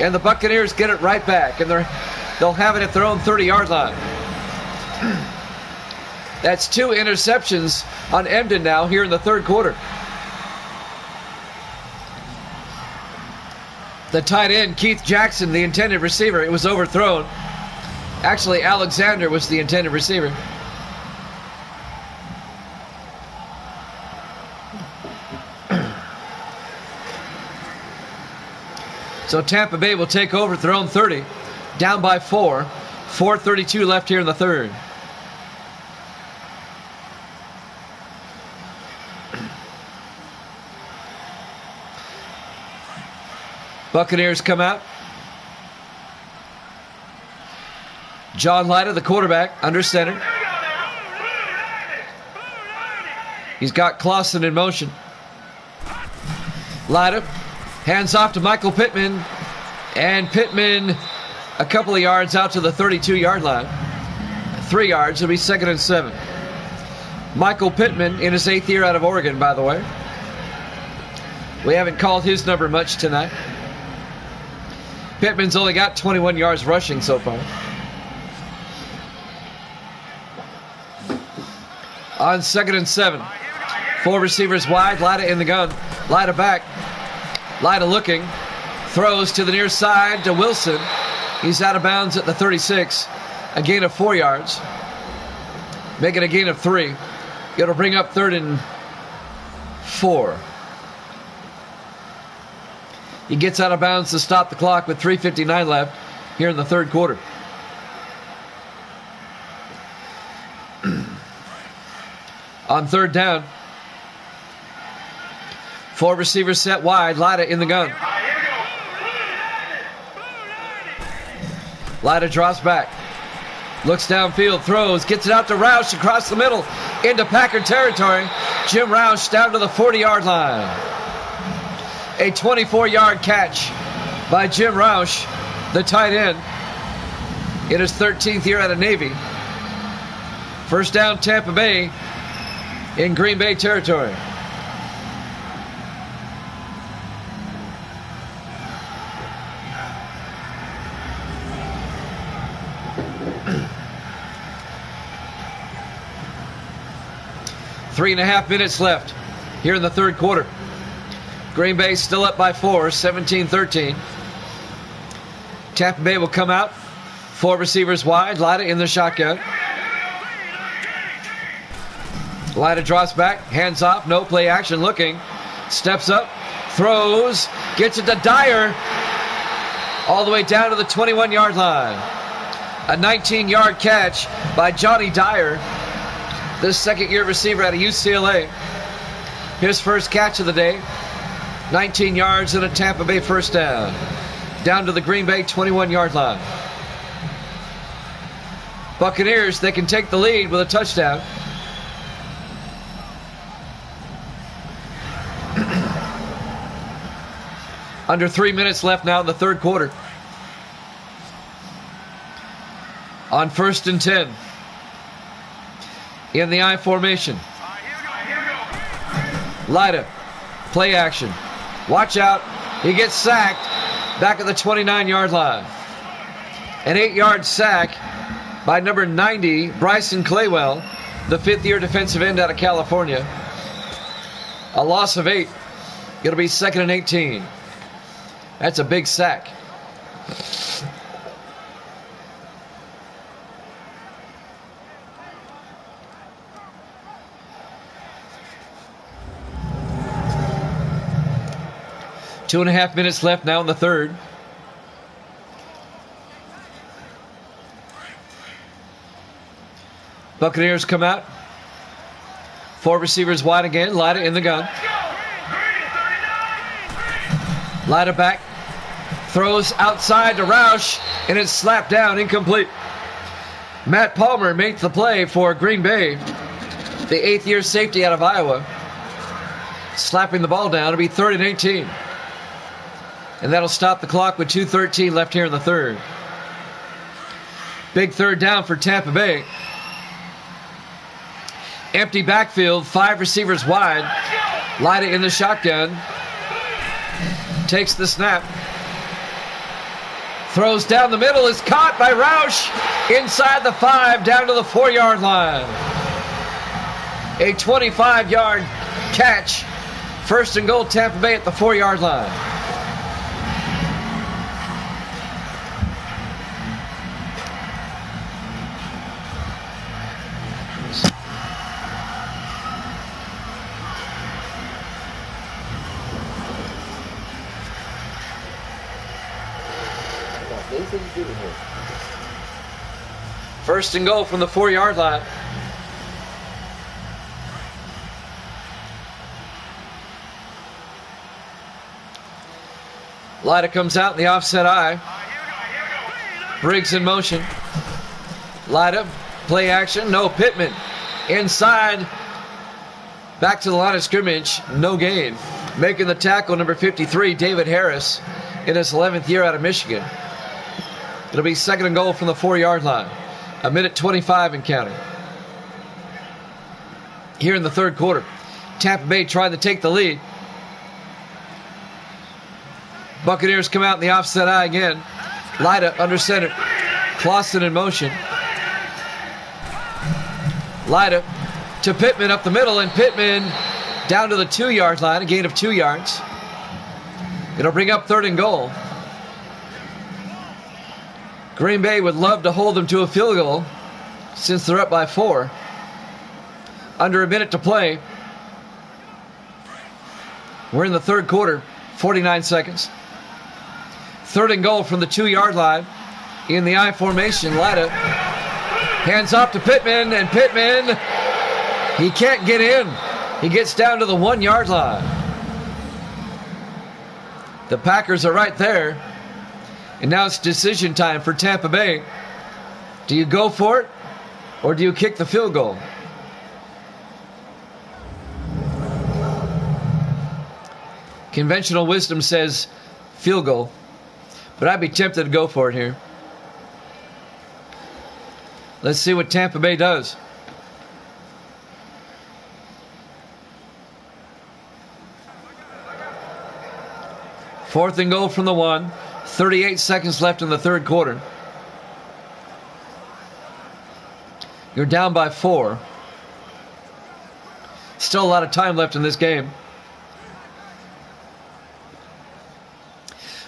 And the Buccaneers get it right back, and they'll have it at their own 30-yard line. That's 2 interceptions on Emden now here in the third quarter. The tight end, Keith Jackson, the intended receiver, it was overthrown. Actually, Alexander was the intended receiver. So Tampa Bay will take over at their own 30, down by 4. 4:32 left here in the third. Buccaneers come out. John Lyda, the quarterback, under center. He's got Clausen in motion. Lyda hands off to Michael Pittman. And Pittman a couple of yards out to the 32-yard line. 3 yards. It'll be 2nd and 7. Michael Pittman in his 8th year out of Oregon, by the way. We haven't called his number much tonight. Pittman's only got 21 yards rushing so far. On 2nd and 7. 4 receivers wide. Lyda in the gun. Lyda back. Lyda looking. Throws to the near side to Wilson. He's out of bounds at the 36. A gain of 4 yards. Making a gain of 3. It'll bring up 3rd and 4. He gets out of bounds to stop the clock with 3:59 left here in the 3rd quarter. On 3rd down. 4 receivers set wide. Lyda in the gun. Lyda drops back. Looks downfield, throws, gets it out to Roush across the middle into Packer territory. Jim Roush down to the 40-yard line. A 24-yard catch by Jim Roush, the tight end, in his 13th year out of Navy. First down, Tampa Bay in Green Bay territory. Three and a half minutes left here in the 3rd quarter. Green Bay still up by 4, 17-13. Tampa Bay will come out. 4 receivers wide. Lyda in the shotgun. Lyda drops back. Hands off. No play action. Looking. Steps up. Throws. Gets it to Dyer. All the way down to the 21-yard line. A 19-yard catch by Johnny Dyer. This 2nd-year receiver out of UCLA. His first catch of the day. 19 yards and a Tampa Bay first down. Down to the Green Bay 21-yard line. Buccaneers, they can take the lead with a touchdown. Under 3 minutes left now in the 3rd quarter. On 1st and 10. In the I formation. Lyda. Play action. Watch out. He gets sacked back at the 29-yard line. An 8-yard sack by number 90, Bryson Claywell, the 5th-year defensive end out of California. A loss of 8. It'll be 2nd and 18. That's a big sack. Two and a half minutes left now in the 3rd. Buccaneers come out. 4 receivers wide again. Lyda in the gun. Lyda back. Throws outside to Roush, and it's slapped down, incomplete. Matt Palmer makes the play for Green Bay, the 8th-year safety out of Iowa. Slapping the ball down. It'll be 3rd and 18. And that'll stop the clock with 2:13 left here in the 3rd. Big 3rd down for Tampa Bay. Empty backfield, 5 receivers wide. Lyda in the shotgun. Takes the snap. Throws down the middle, is caught by Roush. Inside the 5, down to the 4-yard line. A 25-yard catch. 1st and goal, Tampa Bay at the 4-yard line. First and goal from the 4-yard line. Lyda comes out in the offset eye. Briggs in motion. Lyda, play action. No, Pittman. Inside. Back to the line of scrimmage. No gain. Making the tackle, number 53, David Harris, in his 11th year out of Michigan. It'll be 2nd and goal from the 4-yard line. A minute 25 and counting. Here in the third quarter, Tampa Bay trying to take the lead. Buccaneers come out in the offset eye again. Lyda under center. Clausen in motion. Lyda to Pittman up the middle, and Pittman down to the 2-yard line, a gain of 2 yards. It'll bring up third and goal. Green Bay would love to hold them to a field goal since they're up by 4. Under a minute to play. We're in the third quarter, 49 seconds. Third and goal from the 2-yard line in the I formation. Lyda hands off to Pittman, and Pittman, he can't get in. He gets down to the 1-yard line. The Packers are right there. And now it's decision time for Tampa Bay. Do you go for it, or do you kick the field goal? Conventional wisdom says field goal, but I'd be tempted to go for it here. Let's see what Tampa Bay does. Fourth and goal from the 1. 38 seconds left in the third quarter. You're down by 4. Still a lot of time left in this game.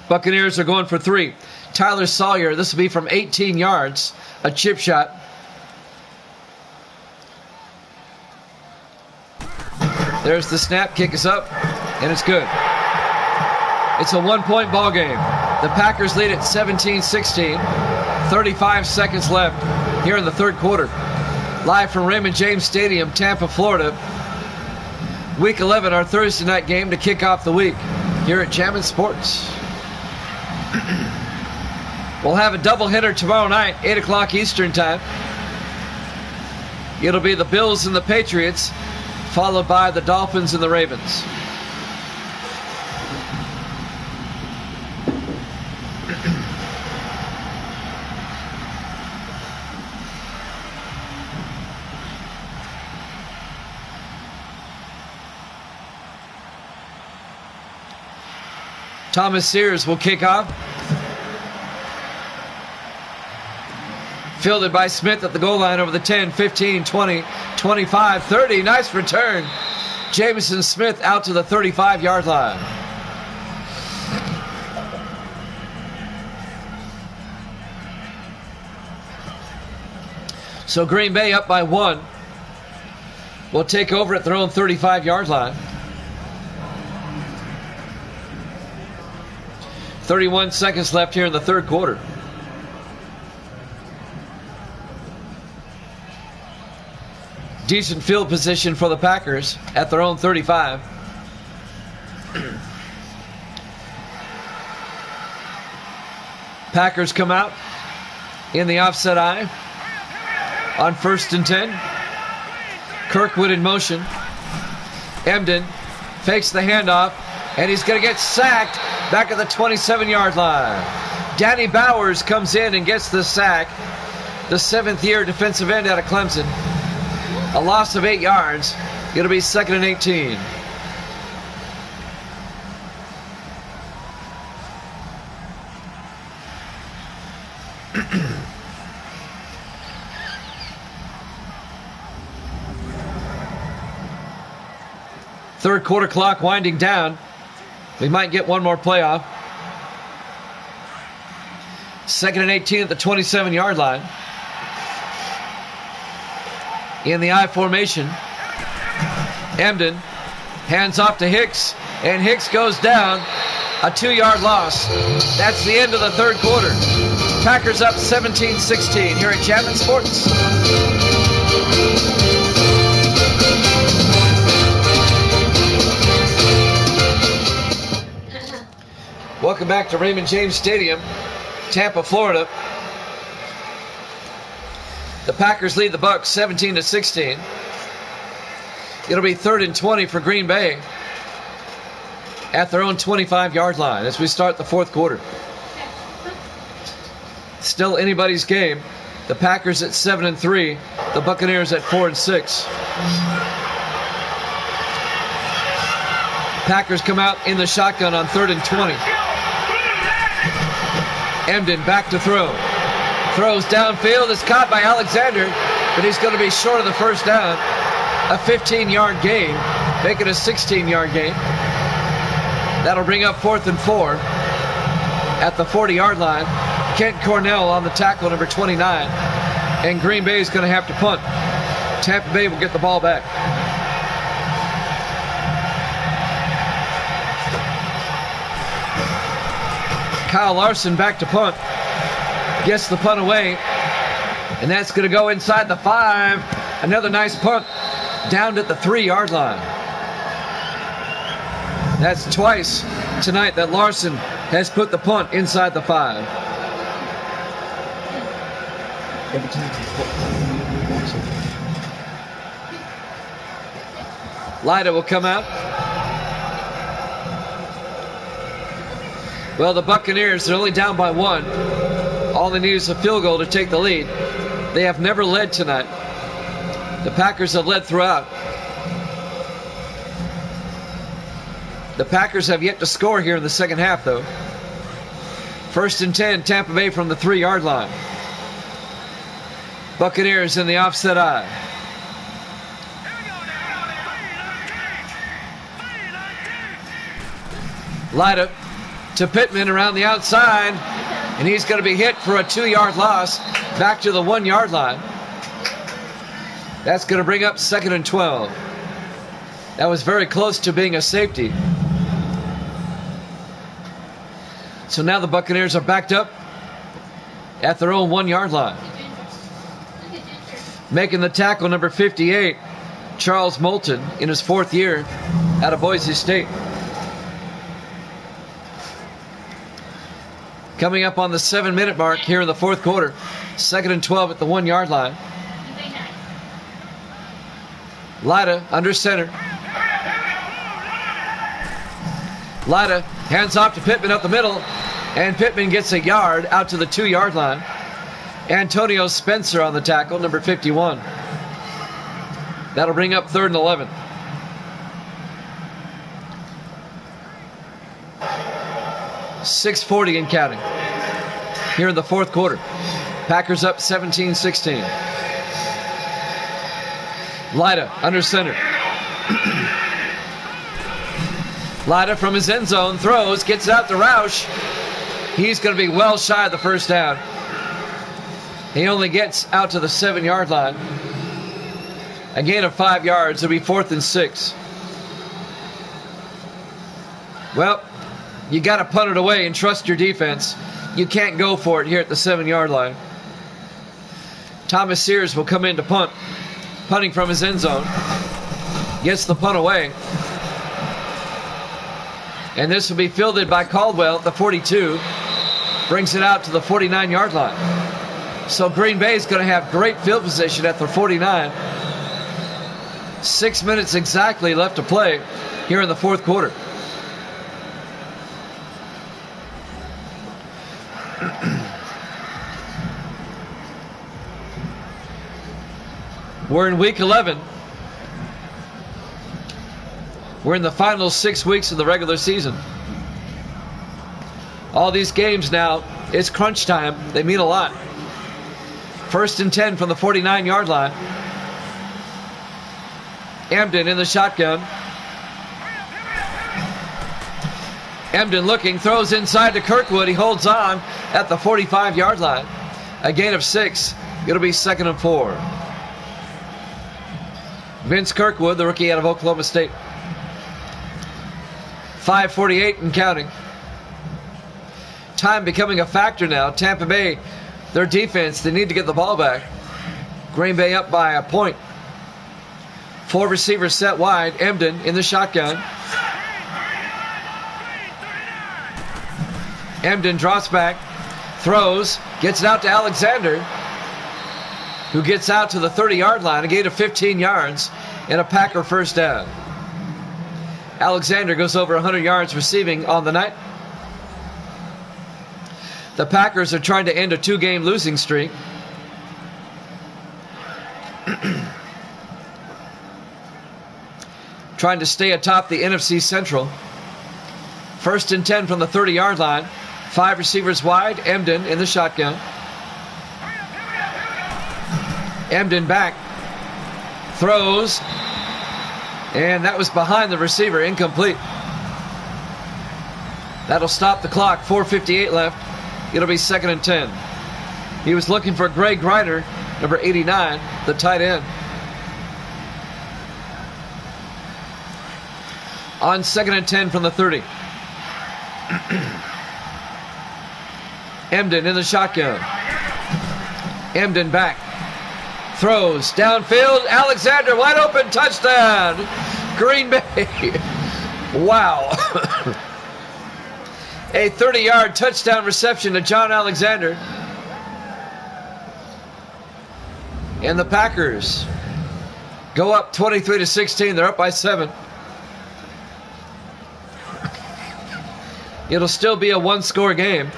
Buccaneers are going for 3. Tyler Sawyer, this will be from 18 yards. A chip shot. There's the snap. Kick is up, and it's good. It's a 1-point ball game. The Packers lead at 17-16. 35 seconds left here in the third quarter. Live from Raymond James Stadium, Tampa, Florida. Week 11, our Thursday night game to kick off the week here at Jammin' Sports. We'll have a doubleheader tomorrow night, 8 o'clock Eastern time. It'll be the Bills and the Patriots, followed by the Dolphins and the Ravens. Thomas Sears will kick off. Fielded by Smith at the goal line over the 10, 15, 20, 25, 30. Nice return. Jamison Smith out to the 35-yard line. So Green Bay up by 1. Will take over at their own 35-yard line. 31 seconds left here in the third quarter. Decent field position for the Packers at their own 35. Packers come out in the offset eye on 1st and 10. Kirkwood in motion. Emden fakes the handoff, and he's going to get sacked back at the 27-yard line. Danny Bowers comes in and gets the sack. The 7th-year defensive end out of Clemson. A loss of 8 yards. It'll be 2nd and 18. Third quarter clock winding down. We might get one more playoff. 2nd and 18 at the 27-yard line. In the I formation. Emden hands off to Hicks, and Hicks goes down. A 2-yard loss. That's the end of the third quarter. Packers up 17-16 here at Jammin' Sports. Welcome back to Raymond James Stadium, Tampa, Florida. The Packers lead the Bucs 17-16. It'll be 3rd and 20 for Green Bay at their own 25-yard line as we start the fourth quarter. Still anybody's game. The Packers at 7-3. The Buccaneers at 4-6. Packers come out in the shotgun on 3rd and 20. Emden back to throw. Throws downfield. It's caught by Alexander, but he's going to be short of the first down. A 15-yard gain, making a 16-yard gain. That'll bring up 4th and 4 at the 40-yard line. Kent Cornell on the tackle, number 29. And Green Bay is going to have to punt. Tampa Bay will get the ball back. Kyle Larson back to punt. Gets the punt away. And that's going to go inside the 5. Another nice punt down at the 3-yard line. That's twice tonight that Larson has put the punt inside the 5. Lyda will come out. Well, the Buccaneers are only down by 1. All they need is a field goal to take the lead. They have never led tonight. The Packers have led throughout. The Packers have yet to score here in the second half, though. 1st and 10, Tampa Bay from the 3-yard line. Buccaneers in the offset eye. Lyda to Pittman around the outside, and he's going to be hit for a 2-yard loss back to the 1-yard line. That's going to bring up 2nd and 12. That was very close to being a safety. So now the Buccaneers are backed up at their own 1-yard line. Making the tackle, number 58, Charles Moulton, in his 4th year out of Boise State. Coming up on the 7-minute mark here in the 4th quarter. 2nd and 12 at the 1-yard line. Lyda under center. Lyda hands off to Pittman up the middle, and Pittman gets a yard out to the 2-yard line. Antonio Spencer on the tackle, number 51. That'll bring up 3rd and 11. .640 and counting here in the 4th quarter. Packers up 17-16. Lyda under center. Lyda from his end zone throws, gets it out to Roush. He's going to be well shy of the first down. He only gets out to the 7-yard line. A gain of 5 yards. It'll be 4th and 6. Well, you got to punt it away and trust your defense. You can't go for it here at the 7-yard line. Thomas Sears will come in to punt. Punting from his end zone. Gets the punt away. And this will be fielded by Caldwell at the 42. Brings it out to the 49-yard line. So Green Bay is going to have great field position at the 49. 6 minutes exactly left to play here in the 4th quarter. We're in week 11. We're in the final 6 weeks of the regular season. All these games now, it's crunch time. They mean a lot. 1st and 10 from the 49-yard line. Emden in the shotgun. Emden looking, throws inside to Kirkwood. He holds on at the 45-yard line. A gain of 6. It'll be 2nd and 4. Vince Kirkwood, the rookie out of Oklahoma State. 5:48 and counting. Time becoming a factor now. Tampa Bay, their defense, they need to get the ball back. Green Bay up by a point. 4 receivers set wide. Emden in the shotgun. Emden drops back, throws, gets it out to Alexander, who gets out to the 30-yard line, a gain of 15 yards, and a Packer first down. Alexander goes over 100 yards receiving on the night. The Packers are trying to end a 2-game losing streak. trying to stay atop the NFC Central. 1st and 10 from the 30-yard line. 5 receivers wide. Emden in the shotgun. Emden back. Throws. And that was behind the receiver. Incomplete. That'll stop the clock. 4:58 left. It'll be 2nd and 10. He was looking for Greg Griner, number 89, the tight end. On 2nd and 10 from the 30. Emden in the shotgun. Emden back. Throws downfield. Alexander wide open. Touchdown. Green Bay. Wow. A 30-yard touchdown reception to John Alexander. And the Packers go up 23-16. They're up by 7. It'll still be a one-score game.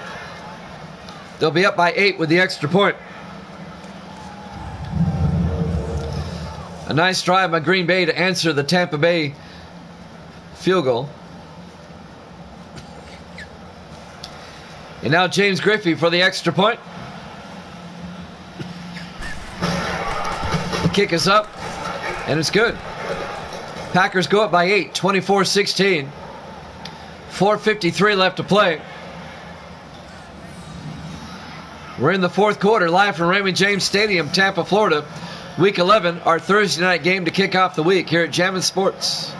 They'll be up by 8 with the extra point. A nice drive by Green Bay to answer the Tampa Bay field goal. And now James Griffey for the extra point. The kick is up, and it's good. Packers go up by 8, 24-16. 4:53 left to play. We're in the 4th quarter, live from Raymond James Stadium, Tampa, Florida. Week 11, our Thursday night game to kick off the week here at Jammin' Sports.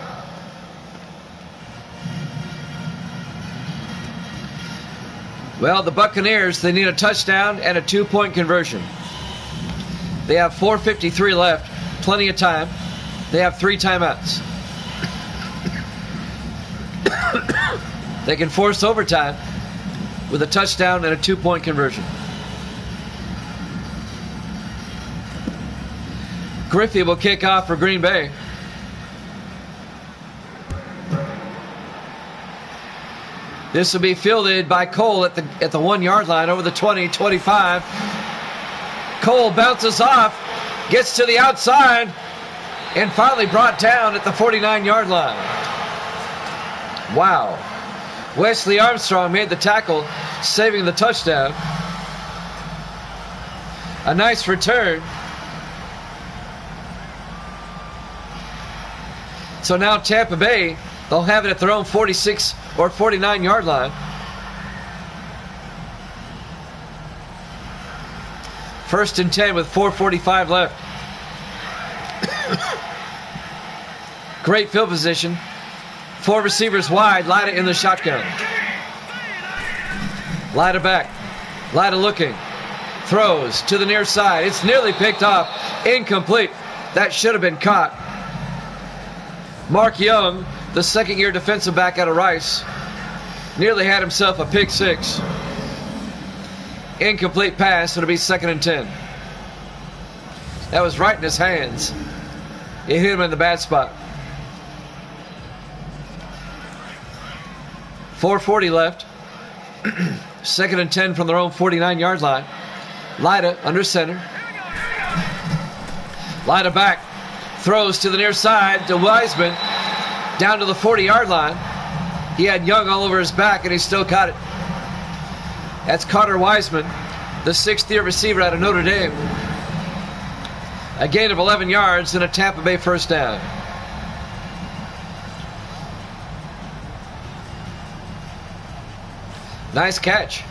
Well, the Buccaneers, they need a touchdown and a 2-point conversion. They have 4:53 left, plenty of time. They have 3 timeouts. They can force overtime with a touchdown and a 2-point conversion. Griffey will kick off for Green Bay. This will be fielded by Cole at the 1-yard line over the 20, 25. Cole bounces off, gets to the outside, and finally brought down at the 49-yard line. Wow. Wesley Armstrong made the tackle, saving the touchdown. A nice return. So now Tampa Bay, they'll have it at their own 46 or 49-yard line. First and 10 with 4:45 left. Great field position. 4 receivers wide. Lyda in the shotgun. Lyda back. Lyda looking. Throws to the near side. It's nearly picked off. Incomplete. That should have been caught. Mark Young, the second-year defensive back out of Rice, nearly had himself a pick 6. Incomplete pass. It'll be 2nd and 10. That was right in his hands. It hit him in the bad spot. 4:40 left. 2nd and 10 from their own 49-yard line. Lyda under center. Lyda back. Throws to the near side to Wiseman. Down to the 40-yard line. He had Young all over his back, and he still caught it. That's Carter Wiseman, the 6th-year receiver out of Notre Dame. A gain of 11 yards and a Tampa Bay first down. Nice catch.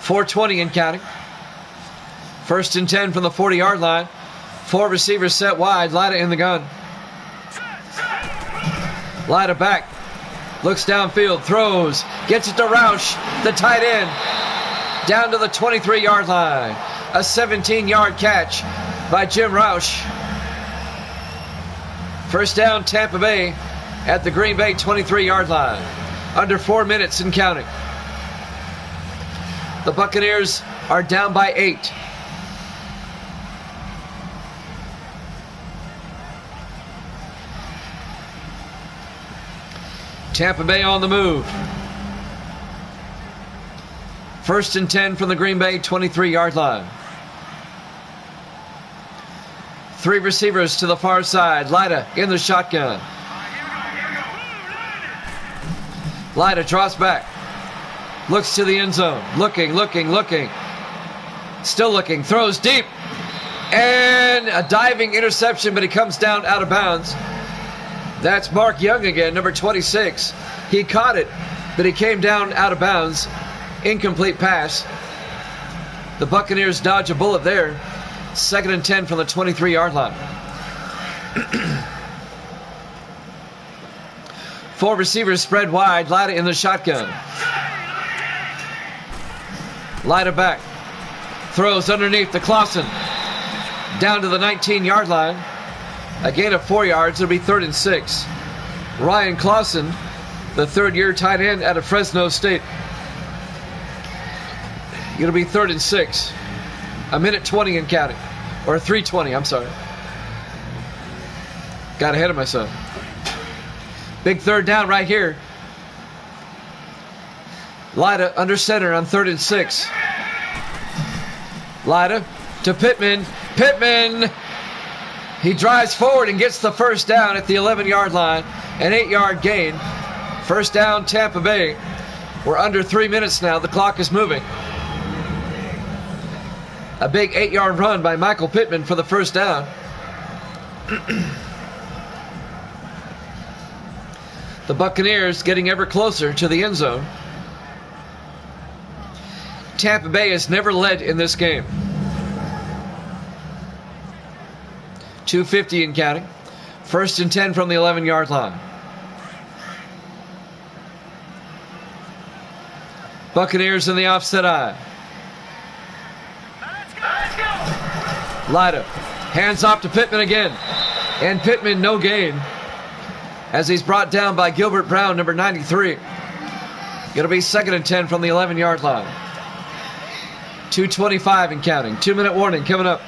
.420 and counting. 1st and 10 from the 40-yard line. 4 receivers set wide. Lyda in the gun. Lyda back. Looks downfield. Throws. Gets it to Roush, the tight end. Down to the 23-yard line. A 17-yard catch by Jim Roush. First down, Tampa Bay at the Green Bay 23-yard line. Under 4 minutes and counting. The Buccaneers are down by 8. Tampa Bay on the move. First and 10 from the Green Bay 23-yard line. 3 receivers to the far side. Lyda in the shotgun. Lyda drops back. Looks to the end zone. Looking. Still looking. Throws deep. And a diving interception, but he comes down out of bounds. That's Mark Young again, number 26. He caught it, but he came down out of bounds. Incomplete pass. The Buccaneers dodge a bullet there. Second and 10 from the 23-yard line. 4 receivers spread wide. Lyda in the shotgun. Lyda back. Throws underneath to Clausen. Down to the 19-yard line. A gain of 4 yards. It'll be 3rd and 6. Ryan Clausen, the third-year tight end out of Fresno State. It'll be 3rd and 6. A minute 20 and counting. Or 3:20, I'm sorry. Got ahead of myself. Big third down right here. Lyda under center on 3rd and 6. Lyda to Pittman. Pittman! He drives forward and gets the first down at the 11-yard line. An 8-yard gain. First down, Tampa Bay. We're under 3 minutes now. The clock is moving. A big 8-yard run by Michael Pittman for the first down. The Buccaneers getting ever closer to the end zone. Tampa Bay has never led in this game. 2:50 and counting. First and 10 from the 11-yard line. Buccaneers in the offset eye. Lyda hands off to Pittman again. And Pittman no gain as he's brought down by Gilbert Brown, number 93. Going to be 2nd and 10 from the 11-yard line. 2:25 and counting. 2-minute warning coming up.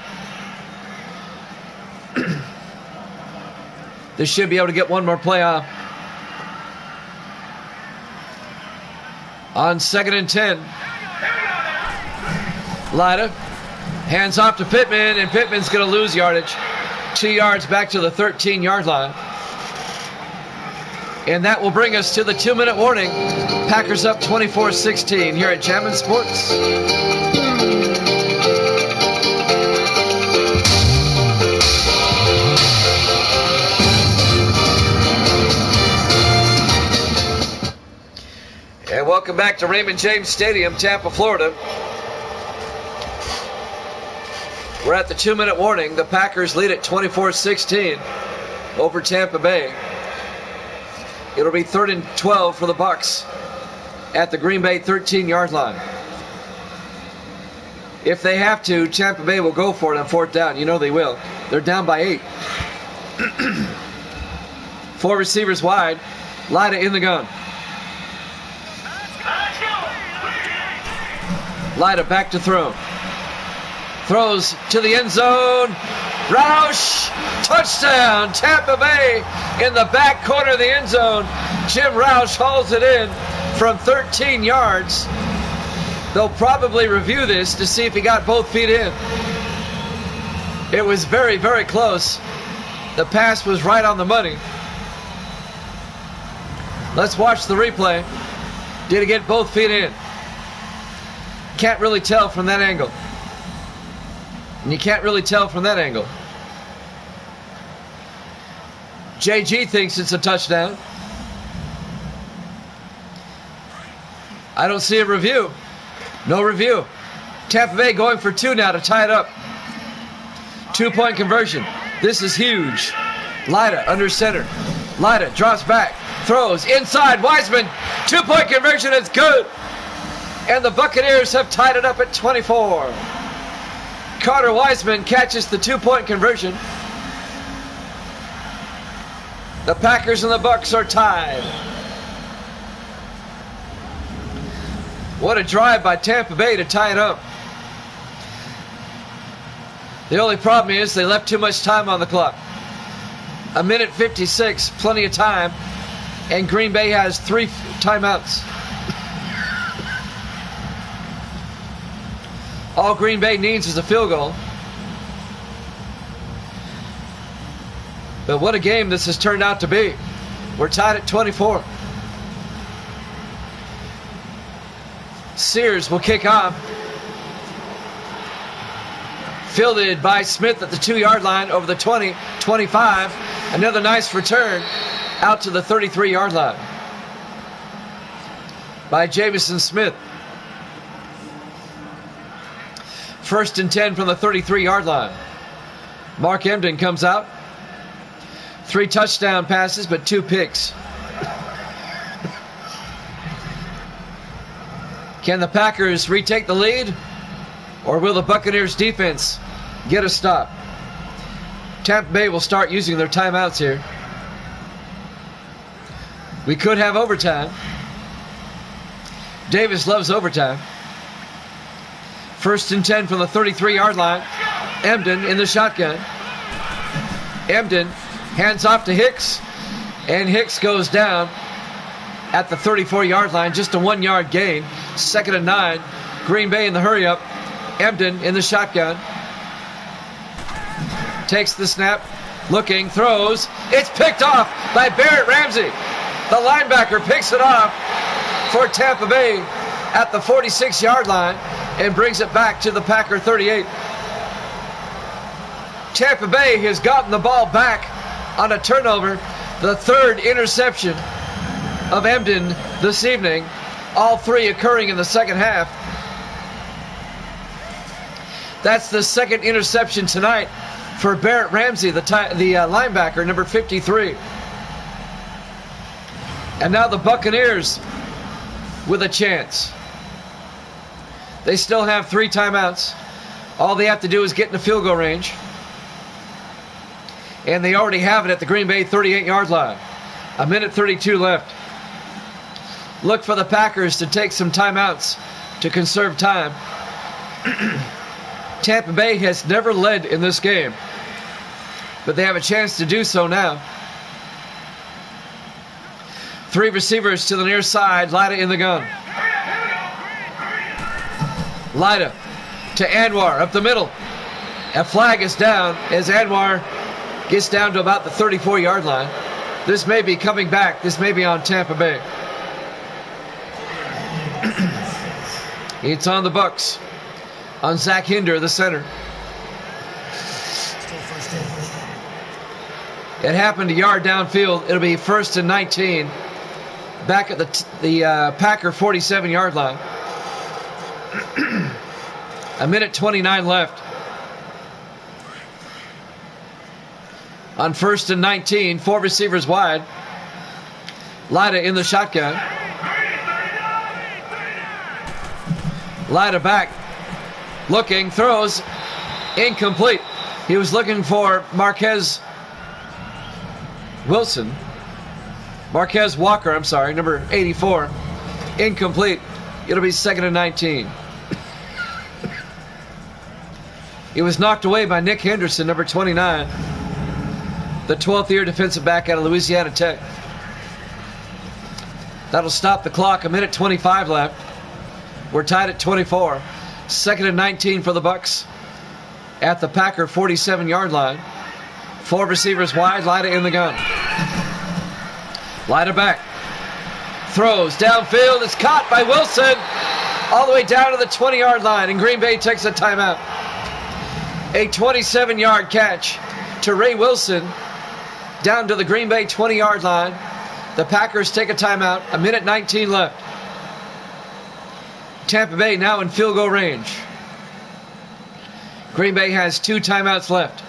This should be able to get one more play off. On 2nd and 10. Lyda hands off to Pittman, and Pittman's going to lose yardage. 2 yards back to the 13-yard line. And that will bring us to the 2-minute warning. Packers up 24-16 here at Jammin' Sports. And welcome back to Raymond James Stadium, Tampa, Florida. We're at the 2-minute warning. The Packers lead at 24-16 over Tampa Bay. It'll be 3rd and 12 for the Bucs at the Green Bay 13-yard line. If they have to, Tampa Bay will go for it on 4th down. You know they will. They're down by 8. 4 receivers wide. Lyda in the gun. Lyda back to throw. Throws to the end zone. Roush, touchdown, Tampa Bay in the back corner of the end zone. Jim Roush hauls it in from 13 yards. They'll probably review this to see if he got both feet in. It was very, very close. The pass was right on the money. Let's watch the replay. Did he get both feet in? Can't really tell from that angle. And you can't really tell from that angle. JG thinks it's a touchdown. I don't see a review. No review. Tampa Bay going for 2 now to tie it up. 2-point conversion. This is huge. Lyda under center. Lyda drops back. Throws inside. Wiseman. 2-point conversion is good. And the Buccaneers have tied it up at 24. Carter Wiseman catches the 2-point conversion. The Packers and the Bucs are tied. What a drive by Tampa Bay to tie it up. The only problem is they left too much time on the clock. 1:56, plenty of time. And Green Bay has 3 timeouts. All Green Bay needs is a field goal. But what a game this has turned out to be. We're tied at 24. Sears will kick off. Fielded by Smith at the 2-yard line over the 20, 25. Another nice return out to the 33-yard line by Jamison Smith. 1st and 10 from the 33-yard line. Mark Emden comes out. 3 touchdown passes, but 2 picks. Can the Packers retake the lead? Or will the Buccaneers defense get a stop? Tampa Bay will start using their timeouts here. We could have overtime. Davis loves overtime. 1st and 10 from the 33-yard line. Emden in the shotgun. Emden hands off to Hicks. And Hicks goes down at the 34-yard line. Just a 1-yard gain. 2nd and 9. Green Bay in the hurry-up. Emden in the shotgun. Takes the snap. Looking. Throws. It's picked off by Barrett Ramsey. The linebacker picks it off for Tampa Bay at the 46-yard line and brings it back to the Packer 38. Tampa Bay has gotten the ball back on a turnover. The 3rd interception of Emden this evening. All 3 occurring in the second half. That's the 2nd interception tonight for Barrett Ramsey, the linebacker, number 53. And now the Buccaneers with a chance. They still have 3 timeouts. All they have to do is get in the field goal range. And they already have it at the Green Bay 38-yard line. 1:32 left. Look for the Packers to take some timeouts to conserve time. Tampa Bay has never led in this game, but they have a chance to do so now. 3 receivers to the near side. Lida in the gun. Lida to Anwar up the middle. A flag is down as Anwar gets down to about the 34-yard line. This may be coming back. This may be on Tampa Bay. It's on the Bucs. On Zach Hinder, the center. It happened a yard downfield. It'll be 1st and 19. Back at the Packer 47-yard line. 1:29 left. On 1st and 19, 4 receivers wide. Lida in the shotgun. Lida back. Looking, throws, incomplete. He was looking for Marquez Walker, I'm sorry, number 84. Incomplete. It'll be 2nd and 19. He was knocked away by Nick Henderson, number 29. The 12th-year defensive back out of Louisiana Tech. That'll stop the clock. 1:25 left. We're tied at 24. 2nd and 19 for the Bucs at the Packer 47-yard line. 4 receivers wide. Lida in the gun. Lida back. Throws downfield. It's caught by Wilson all the way down to the 20-yard line, and Green Bay takes a timeout. A 27-yard catch to Ray Wilson down to the Green Bay 20-yard line. The Packers take a timeout. 1:19 left. Tampa Bay now in field goal range. Green Bay has 2 timeouts left.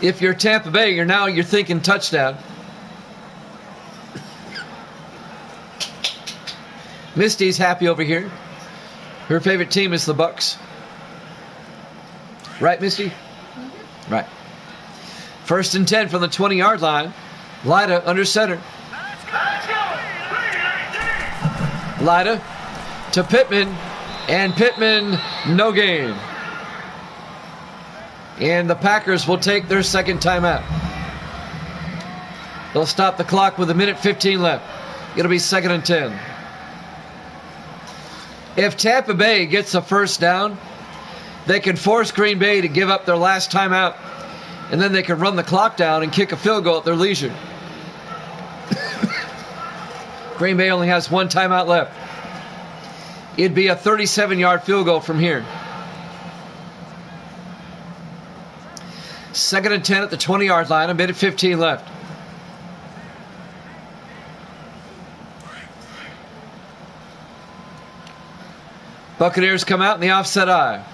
If you're Tampa Bay, you're thinking touchdown. Misty's happy over here. Her favorite team is the Bucs. Right, Misty? Mm-hmm. Right. 1st and 10 from the 20-yard line. Lida under center. Lida to Pittman, and Pittman no gain. And the Packers will take their 2nd timeout. They'll stop the clock with 1:15 left. It'll be 2nd and 10. If Tampa Bay gets a first down, they can force Green Bay to give up their last timeout, and then they can run the clock down and kick a field goal at their leisure. Green Bay only has one timeout left. It'd be a 37-yard field goal from here. 2nd and 10 at the 20-yard line, a minute 15 left. Buccaneers come out in the offset eye.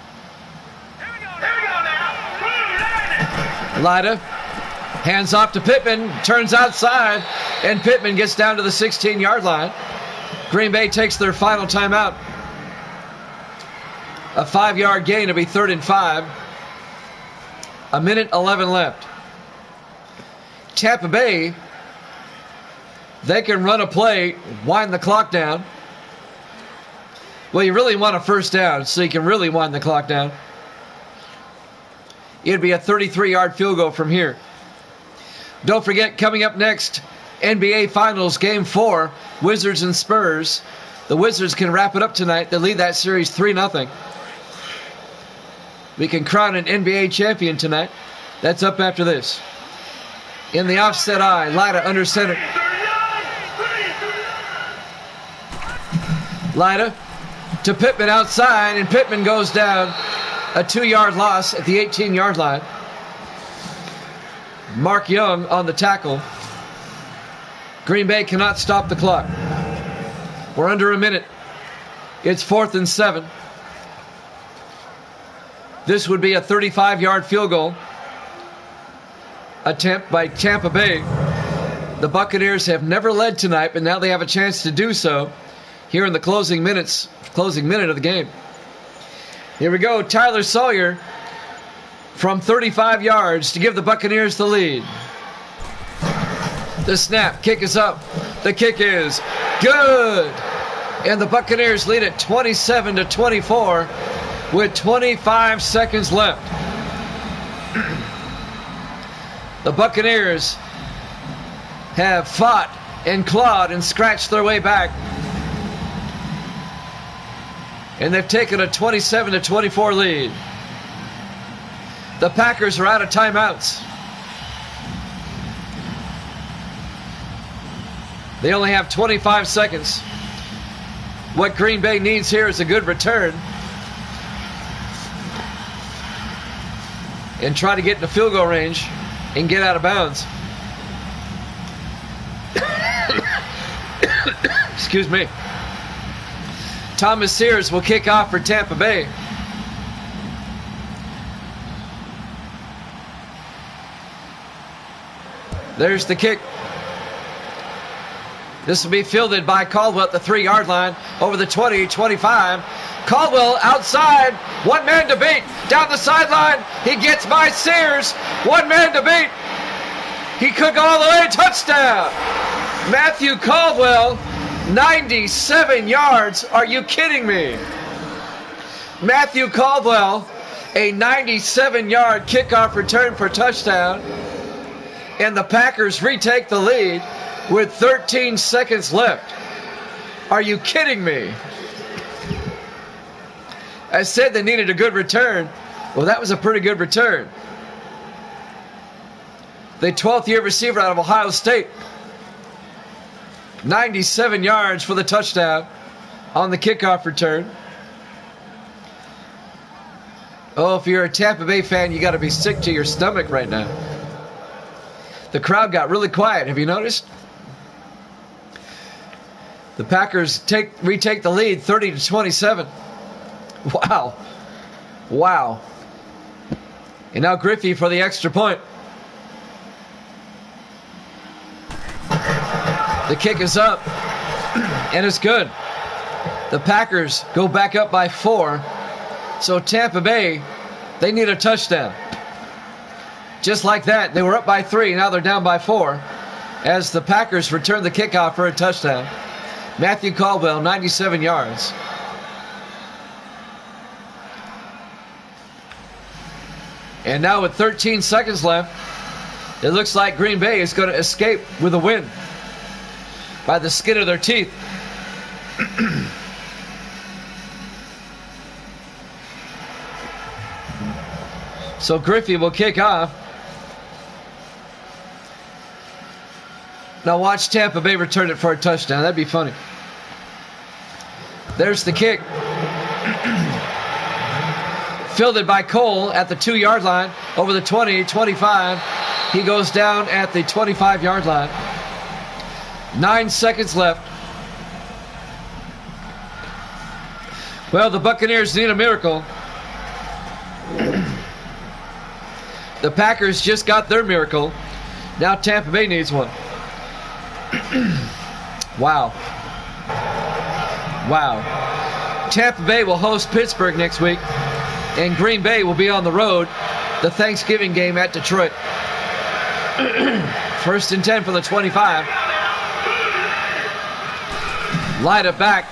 Lida hands off to Pittman, turns outside, and Pittman gets down to the 16-yard line. Green Bay takes their final timeout. A 5-yard gain to be 3rd and 5. A minute 11 left. Tampa Bay, they can run a play, wind the clock down. Well, you really want a first down, so you can really wind the clock down. It'd be a 33-yard field goal from here. Don't forget, coming up next, NBA Finals Game 4, Wizards and Spurs. The Wizards can wrap it up tonight. They lead that series 3-0. We can crown an NBA champion tonight. That's up after this. In the offset eye, Lida under center. Lida to Pittman outside, and Pittman goes down. A 2-yard loss at the 18-yard line. Mark Young on the tackle. Green Bay cannot stop the clock. We're under a minute. It's 4th and 7. This would be a 35-yard field goal attempt by Tampa Bay. The Buccaneers have never led tonight, but now they have a chance to do so here in the closing minute of the game. Here we go. Tyler Sawyer from 35 yards to give the Buccaneers the lead. The snap. Kick is up. The kick is good. And the Buccaneers lead it 27-24 with 25 seconds left. The Buccaneers have fought and clawed and scratched their way back. And they've taken a 27-24 lead. The Packers are out of timeouts. They only have 25 seconds. What Green Bay needs here is a good return. And try to get into field goal range and get out of bounds. Excuse me. Thomas Sears will kick off for Tampa Bay. There's the kick. This will be fielded by Caldwell at the 3-yard line over the 20, 25. Caldwell outside. One man to beat. Down the sideline. He gets by Sears. One man to beat. He could go all the way. Touchdown. Matthew Caldwell, 97 yards. Are you kidding me? Matthew Caldwell, a 97-yard kickoff return for touchdown. And the Packers retake the lead with 13 seconds left. Are you kidding me? I said they needed a good return. Well, that was a pretty good return. The 12th-year receiver out of Ohio State. 97 yards for the touchdown on the kickoff return. Oh, if you're a Tampa Bay fan, you got to be sick to your stomach right now. The crowd got really quiet. Have you noticed? The Packers retake the lead 30-27. Wow. Wow. And now Griffey for the extra point. The kick is up. And it's good. The Packers go back up by 4. So Tampa Bay, they need a touchdown. Just like that, they were up by 3. Now they're down by 4. As the Packers return the kickoff for a touchdown. Matthew Caldwell, 97 yards. And now with 13 seconds left, it looks like Green Bay is going to escape with a win by the skin of their teeth. So Griffey will kick off. Now watch Tampa Bay return it for a touchdown. That'd be funny. There's the kick. Fielded by Cole at the 2-yard line. Over the 20, 25. He goes down at the 25-yard line. 9 seconds left. Well, the Buccaneers need a miracle. The Packers just got their miracle. Now Tampa Bay needs one. Wow. Wow. Tampa Bay will host Pittsburgh next week, and Green Bay will be on the road, the Thanksgiving game at Detroit. 1st and 10 for the 25. Lyda back,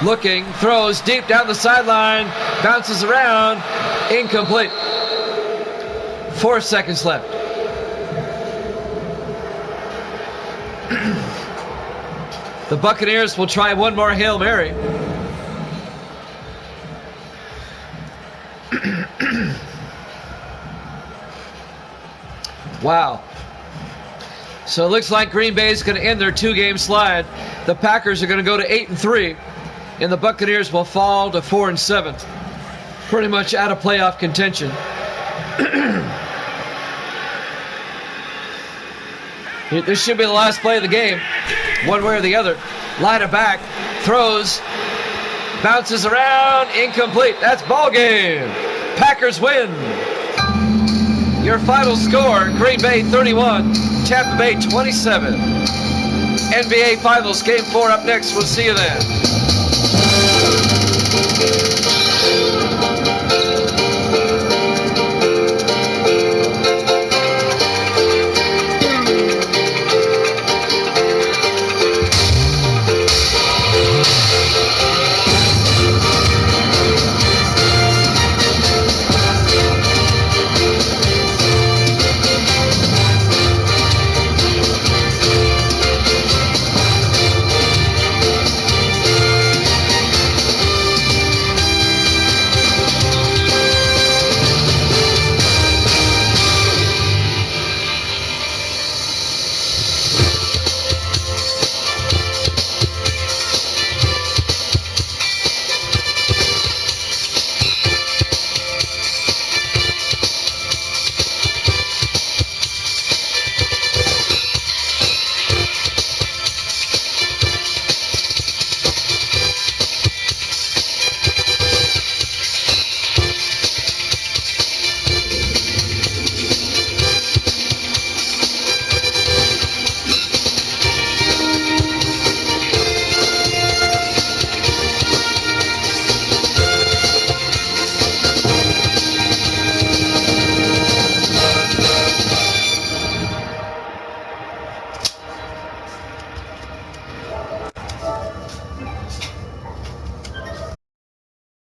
looking, throws deep down the sideline, bounces around, incomplete. 4 seconds left. The Buccaneers will try one more Hail Mary. Wow. So it looks like Green Bay is going to end their 2-game slide. The Packers are going to go to 8-3, and the Buccaneers will fall to 4-7. Pretty much out of playoff contention. This should be the last play of the game, one way or the other. Lyda back, throws, bounces around, incomplete. That's ball game. Packers win. Your final score, Green Bay 31, Tampa Bay 27. NBA Finals Game 4 up next. We'll see you then.